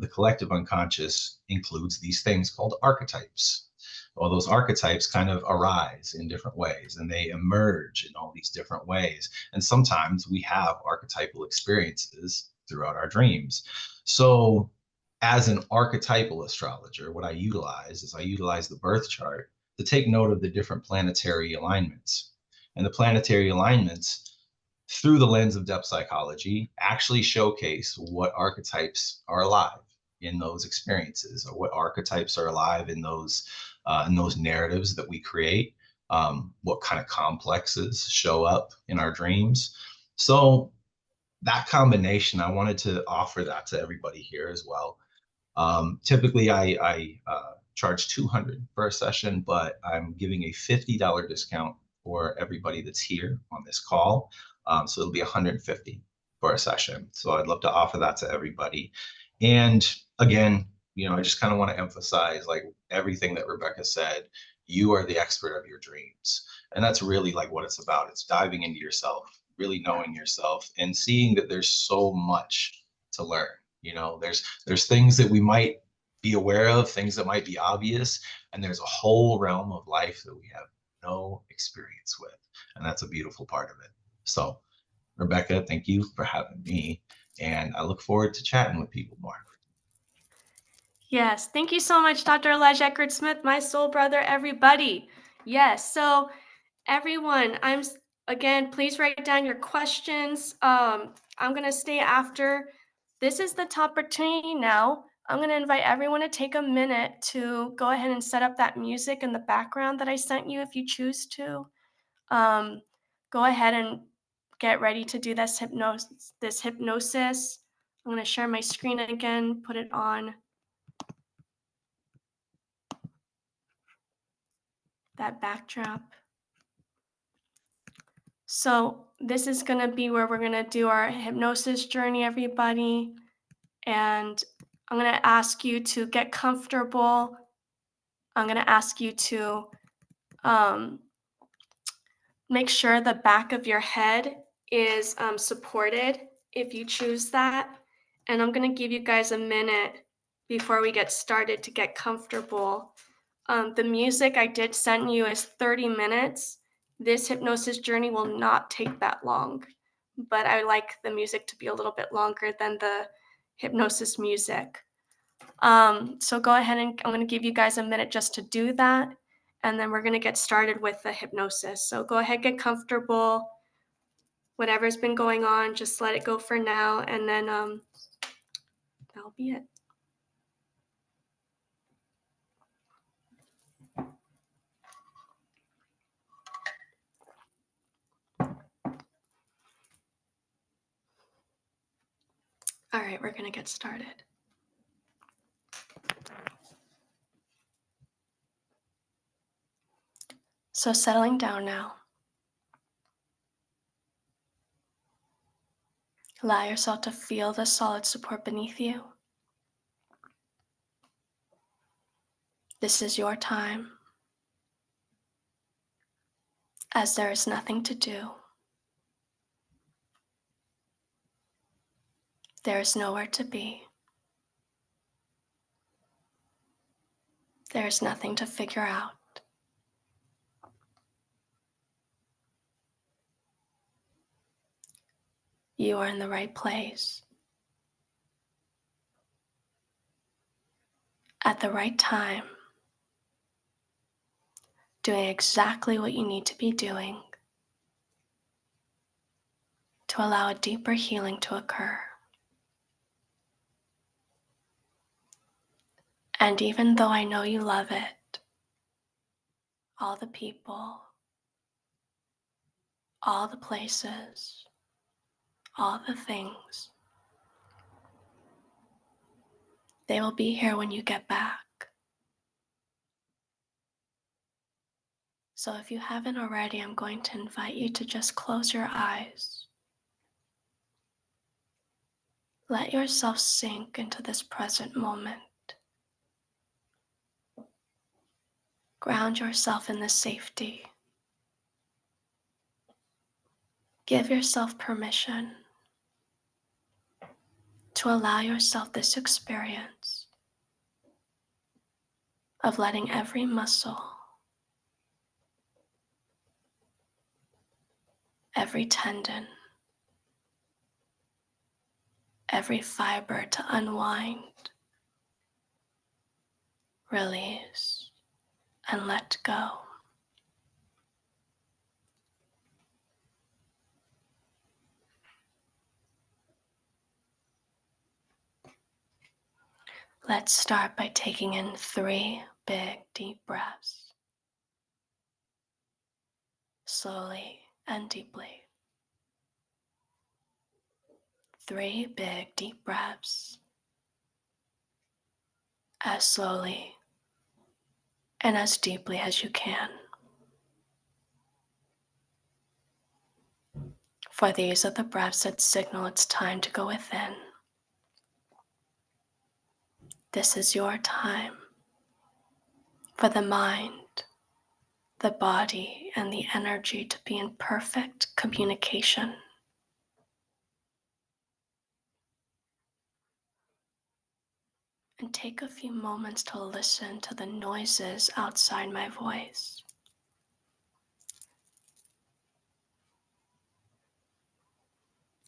The collective unconscious includes these things called archetypes. Well, those archetypes kind of arise in different ways, and they emerge in all these different ways. And sometimes we have archetypal experiences throughout our dreams. So as an archetypal astrologer, what I utilize the birth chart to take note of the different planetary alignments. And the planetary alignments, through the lens of depth psychology, actually showcase what archetypes are alive in those experiences, or what archetypes are alive in those narratives that we create, what kind of complexes show up in our dreams. So that combination, I wanted to offer that to everybody here as well. Typically, I charge $200 for a session, but I'm giving a $50 discount for everybody that's here on this call. So it'll be $150 for a session. So I'd love to offer that to everybody. And again, I just kind of want to emphasize, like everything that Rebecca said, you are the expert of your dreams. And that's really like what it's about. It's diving into yourself, really knowing yourself, and seeing that there's so much to learn. There's things that we might be aware of, things that might be obvious, and there's a whole realm of life that we have no experience with. And that's a beautiful part of it. So, Rebecca, thank you for having me. And I look forward to chatting with people more. Yes, thank you so much, Dr. Elijah Eckert Smith, my soul brother, everybody. Yes, so everyone, again, please write down your questions. I'm going to stay after. This is the top opportunity now. I'm going to invite everyone to take a minute to go ahead and set up that music in the background that I sent you if you choose to. Go ahead and get ready to do this hypnosis. I'm going to share my screen again, put it on that backdrop. So this is going to be where we're going to do our hypnosis journey, everybody. And I'm going to ask you to get comfortable. I'm going to ask you to make sure the back of your head is supported if you choose that. And I'm going to give you guys a minute before we get started to get comfortable. The music I did send you is 30 minutes. This hypnosis journey will not take that long, but I like the music to be a little bit longer than the hypnosis music. So go ahead and I'm going to give you guys a minute just to do that. And then we're going to get started with the hypnosis. So go ahead, get comfortable. Whatever's been going on, just let it go for now. And then that'll be it. All right, we're going to get started. So settling down now. Allow yourself to feel the solid support beneath you. This is your time, as there is nothing to do. There is nowhere to be. There is nothing to figure out. You are in the right place, at the right time, doing exactly what you need to be doing to allow a deeper healing to occur. And even though I know you love it, all the people, all the places, all the things, they will be here when you get back. So if you haven't already, I'm going to invite you to just close your eyes. Let yourself sink into this present moment. Ground yourself in the safety. Give yourself permission to allow yourself this experience of letting every muscle, every tendon, every fiber to unwind, release, and let go. Let's start by taking in 3 big deep breaths, slowly and deeply. 3 big deep breaths, as slowly and as deeply as you can. For these are the breaths that signal it's time to go within. This is your time for the mind, the body, and the energy to be in perfect communication. And take a few moments to listen to the noises outside my voice.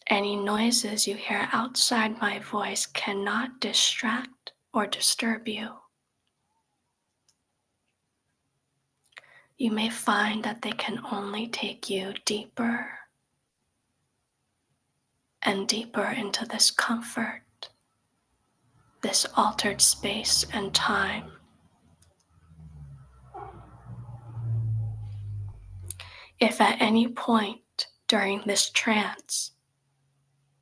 Any noises you hear outside my voice cannot distract or disturb you. You may find that they can only take you deeper and deeper into this comfort, this altered space and time. If at any point during this trance,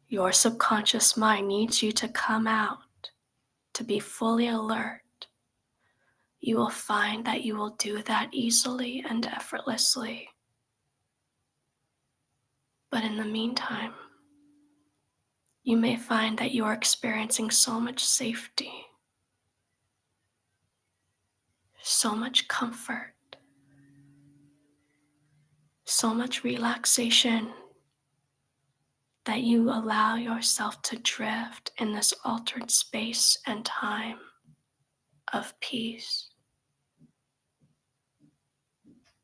your subconscious mind needs you to come out, to be fully alert, you will find that you will do that easily and effortlessly. But in the meantime, you may find that you are experiencing so much safety, so much comfort, so much relaxation, that you allow yourself to drift in this altered space and time of peace,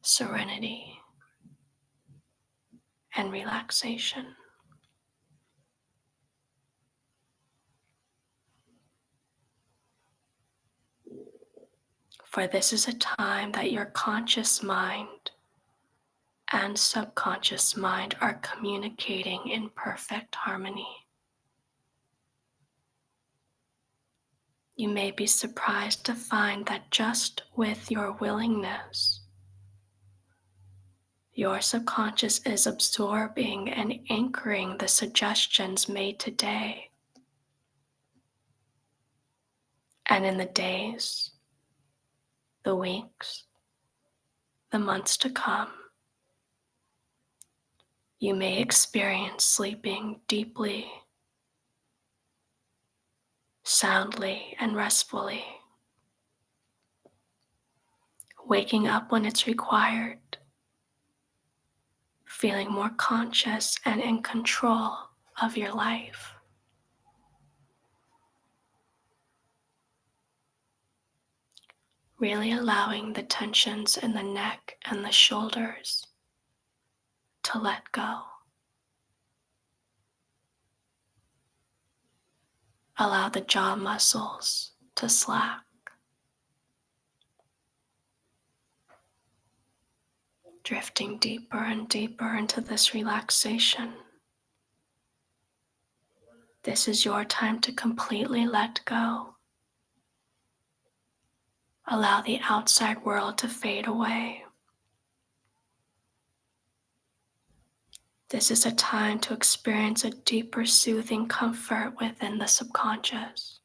serenity, and relaxation. For this is a time that your conscious mind and subconscious mind are communicating in perfect harmony. You may be surprised to find that just with your willingness, your subconscious is absorbing and anchoring the suggestions made today and in the days, the weeks, the months to come. You may experience sleeping deeply, soundly, and restfully, waking up when it's required, feeling more conscious and in control of your life. Really allowing the tensions in the neck and the shoulders to let go. Allow the jaw muscles to slack. Drifting deeper and deeper into this relaxation. This is your time to completely let go. Allow the outside world to fade away. This is a time to experience a deeper soothing comfort within the subconscious.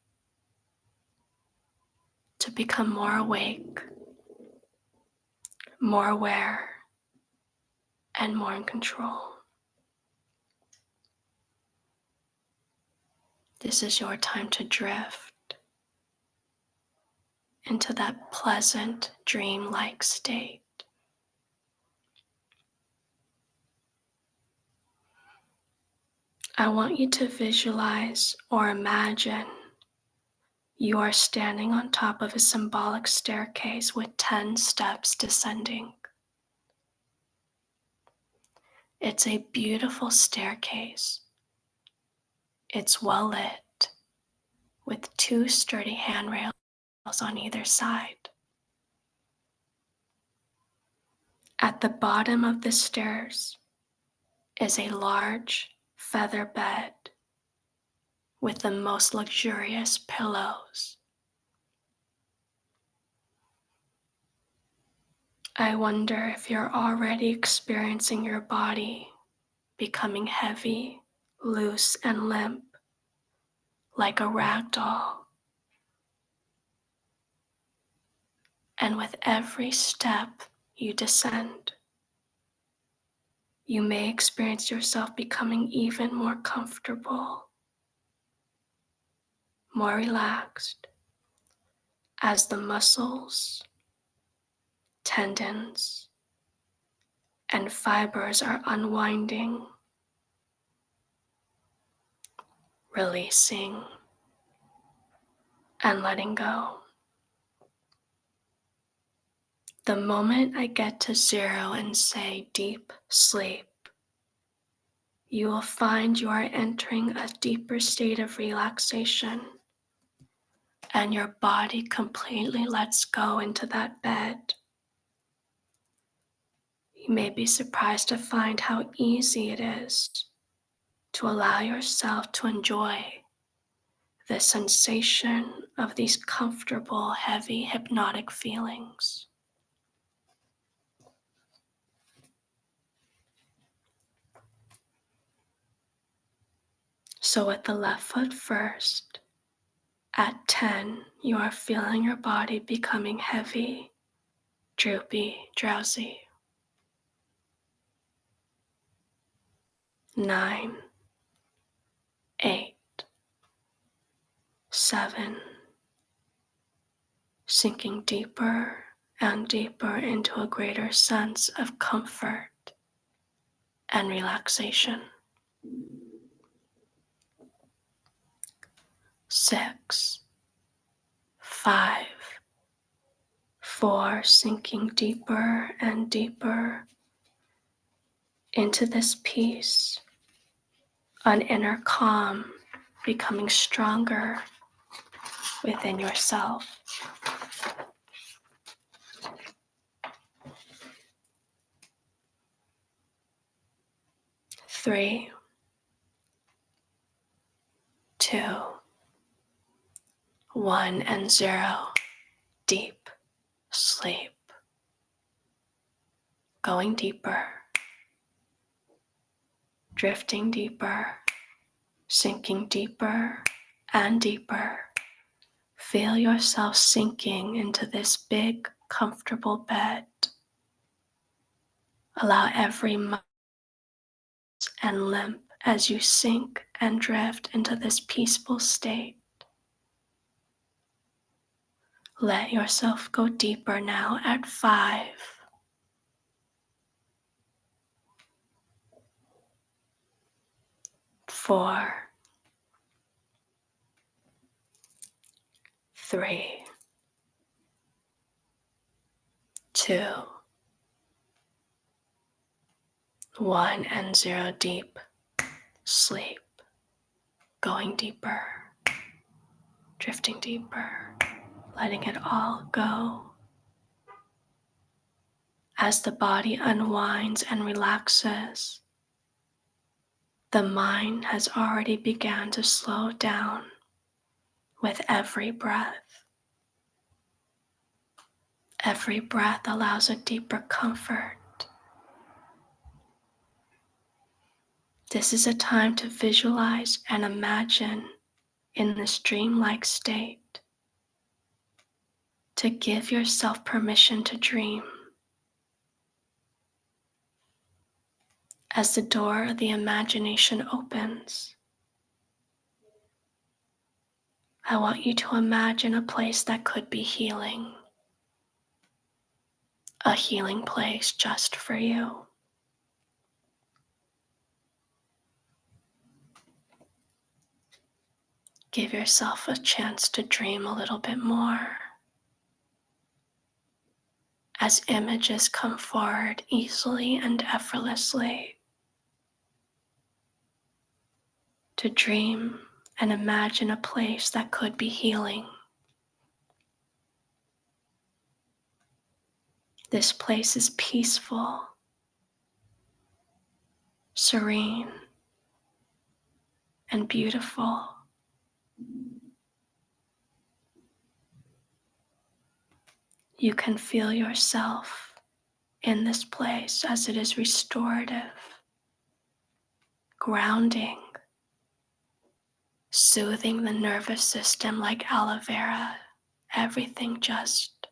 To become more awake, more aware, and more in control. This is your time to drift into that pleasant, dream-like state. I want you to visualize or imagine you are standing on top of a symbolic staircase with 10 steps descending. It's a beautiful staircase. It's well lit with 2 sturdy handrails on either side. At the bottom of the stairs is a large feather bed with the most luxurious pillows. I wonder if you're already experiencing your body becoming heavy, loose, and limp, like a rag doll. And with every step you descend, you may experience yourself becoming even more comfortable, more relaxed, as the muscles, tendons, and fibers are unwinding, releasing, and letting go. The moment I get to 0 and say deep sleep, you will find you are entering a deeper state of relaxation, and your body completely lets go into that bed. You may be surprised to find how easy it is to allow yourself to enjoy the sensation of these comfortable, heavy, hypnotic feelings. So with the left foot first, at 10, you are feeling your body becoming heavy, droopy, drowsy. 9, 8, 7, sinking deeper and deeper into a greater sense of comfort and relaxation. 6, 5, 4, sinking deeper and deeper into this peace, an inner calm becoming stronger within yourself. 3, 2, 1, and 0. Deep sleep. Going deeper, drifting deeper, sinking deeper and deeper. Feel yourself sinking into this big, comfortable bed. Allow every muscle and limp as you sink and drift into this peaceful state. Let yourself go deeper now at 5, 4, 3, 2, 1, and 0. Deep sleep. Going deeper, drifting deeper, letting it all go. As the body unwinds and relaxes, the mind has already begun to slow down with every breath. Every breath allows a deeper comfort. This is a time to visualize and imagine in this dreamlike state, to give yourself permission to dream. As the door of the imagination opens, I want you to imagine a place that could be healing, a healing place just for you. Give yourself a chance to dream a little bit more as images come forward easily and effortlessly. To dream and imagine a place that could be healing. This place is peaceful, serene, and beautiful. You can feel yourself in this place as it is restorative, grounding, soothing the nervous system like aloe vera. Everything just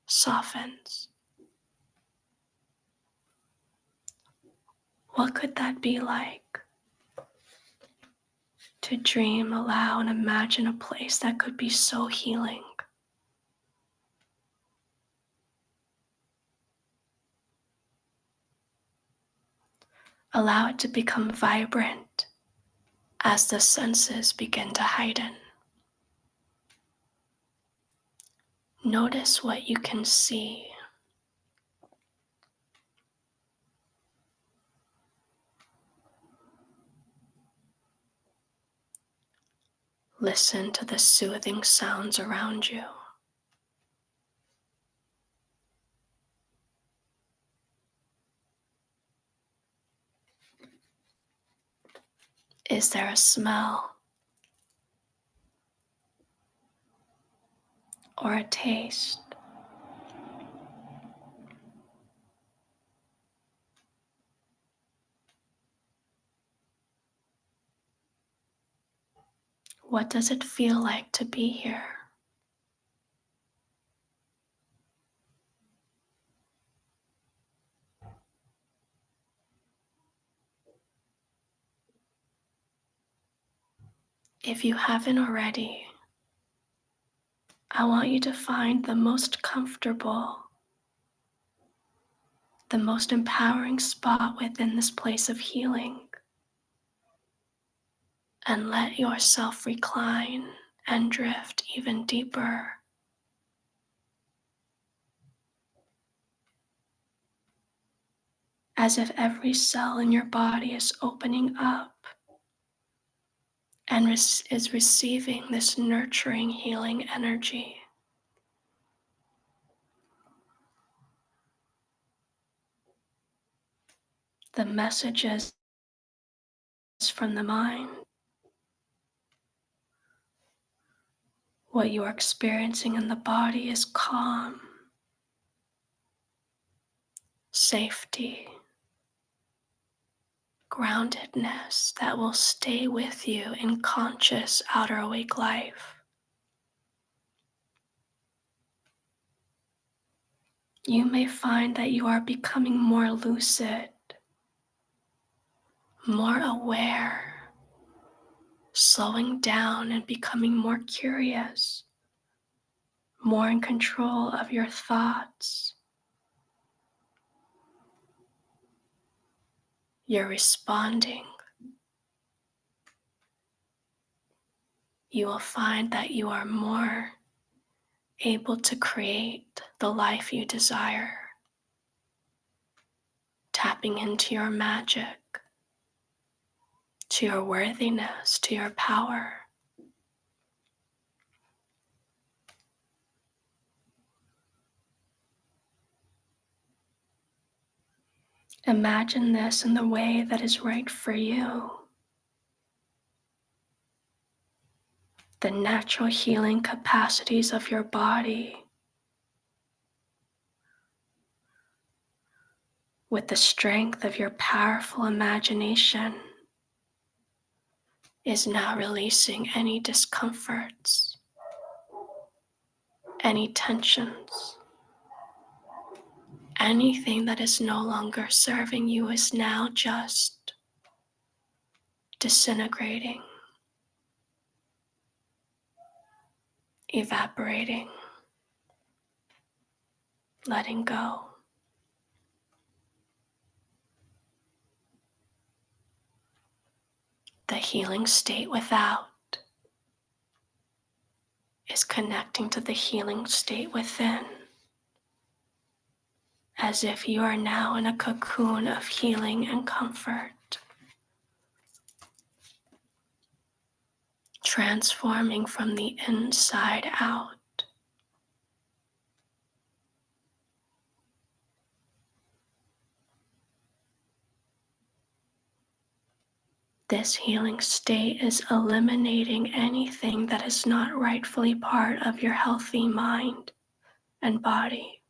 softens. What could that be like? To dream, allow, and imagine a place that could be so healing. Allow it to become vibrant as the senses begin to heighten. Notice what you can see. Listen to the soothing sounds around you. Is there a smell or a taste? What does it feel like to be here? If you haven't already, I want you to find the most comfortable, the most empowering spot within this place of healing, and let yourself recline and drift even deeper. As if every cell in your body is opening up and is receiving this nurturing, healing energy. The messages from the mind. What you are experiencing in the body is calm, safety, groundedness that will stay with you in conscious outer awake life. You may find that you are becoming more lucid, more aware, slowing down and becoming more curious, more in control of your thoughts. You're responding. You will find that you are more able to create the life you desire, tapping into your magic, to your worthiness, to your power. Imagine this in the way that is right for you. The natural healing capacities of your body with the strength of your powerful imagination is now releasing any discomforts, any tensions. Anything that is no longer serving you is now just disintegrating, evaporating, letting go. The healing state without is connecting to the healing state within, as if you are now in a cocoon of healing and comfort, transforming from the inside out. This healing state is eliminating anything that is not rightfully part of your healthy mind and body.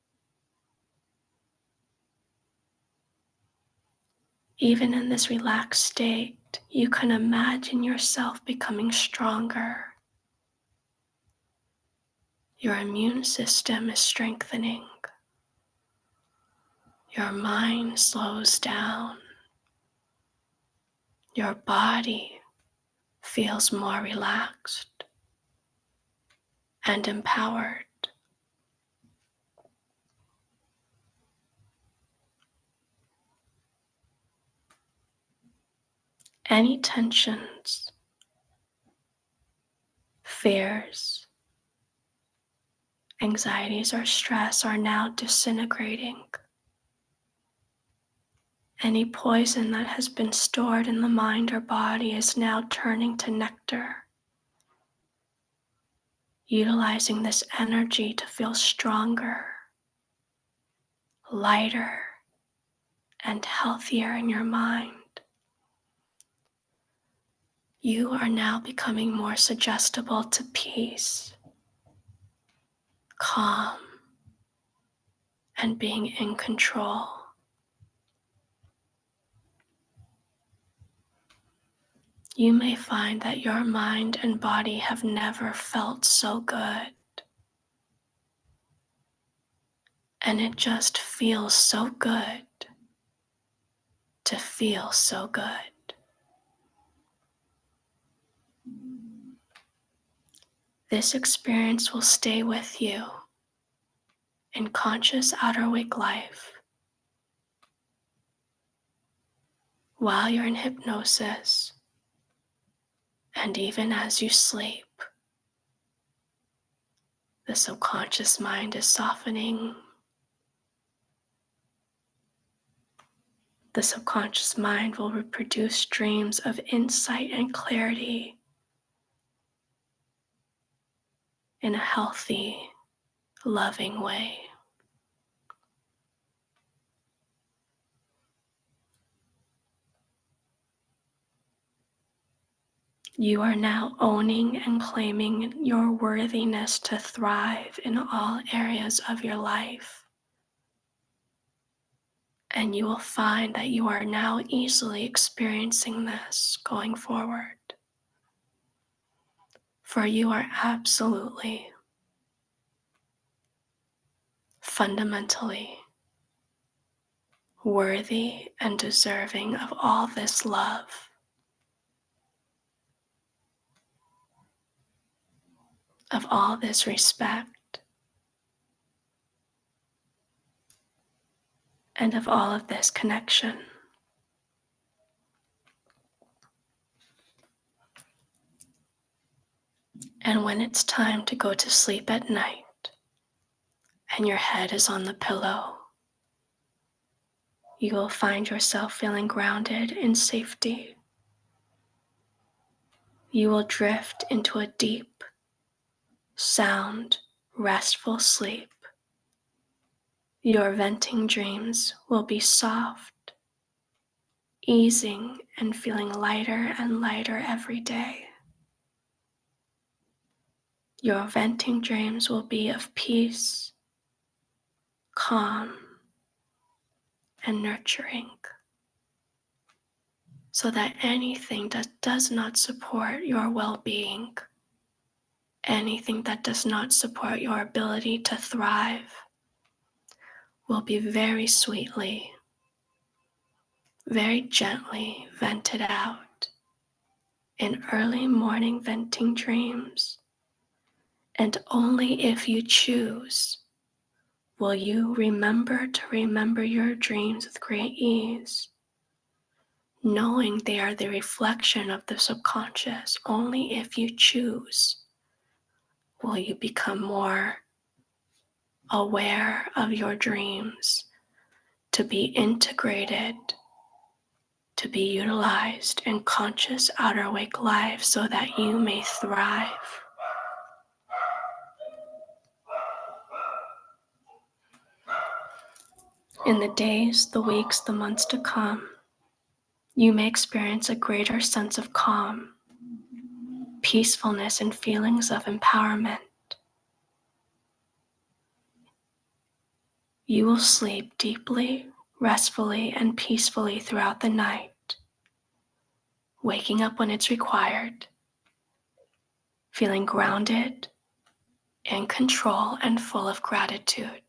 Even in this relaxed state, you can imagine yourself becoming stronger. Your immune system is strengthening. Your mind slows down. Your body feels more relaxed and empowered. Any tensions, fears, anxieties, or stress are now disintegrating. Any poison that has been stored in the mind or body is now turning to nectar, utilizing this energy to feel stronger, lighter, and healthier in your mind. You are now becoming more suggestible to peace, calm, and being in control. You may find that your mind and body have never felt so good, and it just feels so good to feel so good. This experience will stay with you in conscious outer wake life while you're in hypnosis and even as you sleep. The subconscious mind is softening. The subconscious mind will reproduce dreams of insight and clarity in a healthy, loving way. You are now owning and claiming your worthiness to thrive in all areas of your life. And you will find that you are now easily experiencing this going forward. For you are absolutely, fundamentally worthy and deserving of all this love, of all this respect, and of all of this connection. And when it's time to go to sleep at night and your head is on the pillow, you will find yourself feeling grounded in safety. You will drift into a deep, sound, restful sleep. Your venting dreams will be soft, easing and feeling lighter and lighter every day. Your venting dreams will be of peace, calm, and nurturing, so that anything that does not support your well-being, anything that does not support your ability to thrive, will be very sweetly, very gently vented out in early morning venting dreams. And only if you choose will you remember to remember your dreams with great ease, knowing they are the reflection of the subconscious. Only if you choose will you become more aware of your dreams, to be integrated, to be utilized in conscious outer wake life so that you may thrive. In the days, the weeks, the months to come, you may experience a greater sense of calm, peacefulness, and feelings of empowerment. You will sleep deeply, restfully, and peacefully throughout the night, waking up when it's required, feeling grounded, in control, and full of gratitude.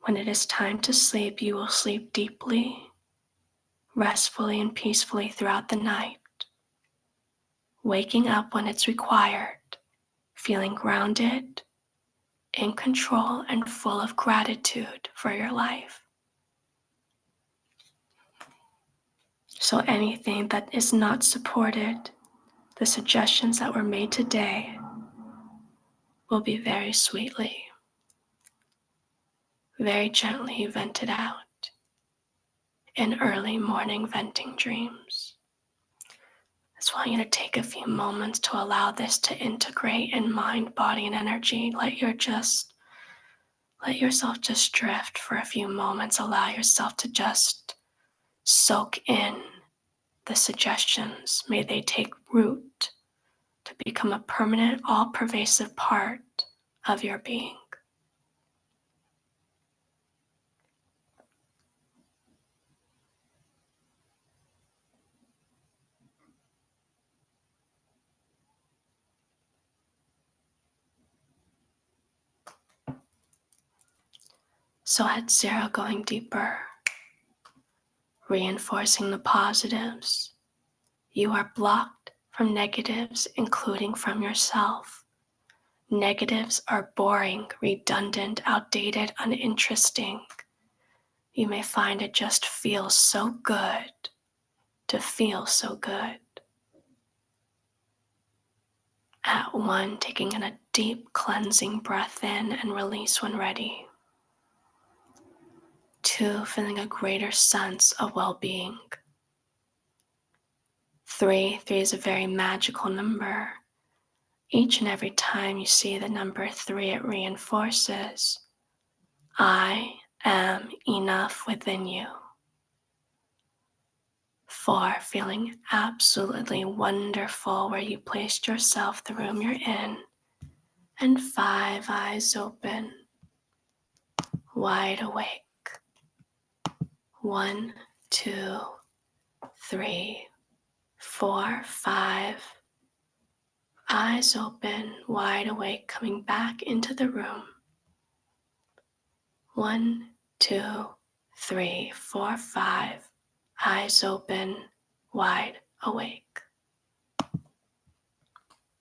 When it is time to sleep, you will sleep deeply, restfully, and peacefully throughout the night, waking up when it's required, feeling grounded, in control, and full of gratitude for your life. So anything that is not supported, the suggestions that were made today, will be very sweetly, very gently vented out in early morning venting dreams. I just want you to take a few moments to allow this to integrate in mind, body, and energy. Let yourself just drift for a few moments. Allow yourself to just soak in the suggestions. May they take root to become a permanent, all-pervasive part of your being. So at 0, going deeper, reinforcing the positives. You are blocked from negatives, including from yourself. Negatives are boring, redundant, outdated, uninteresting. You may find it just feels so good to feel so good. At 1, taking in a deep cleansing breath in and release when ready. 2, feeling a greater sense of well-being. 3 is a very magical number. Each and every time you see the number 3, it reinforces, I am enough within you. 4, feeling absolutely wonderful where you placed yourself, the room you're in. And 5, eyes open, wide awake. 1, 2, 3, 4, 5. Eyes open, wide awake, coming back into the room. 1, 2, 3, 4, 5. Eyes open, wide awake.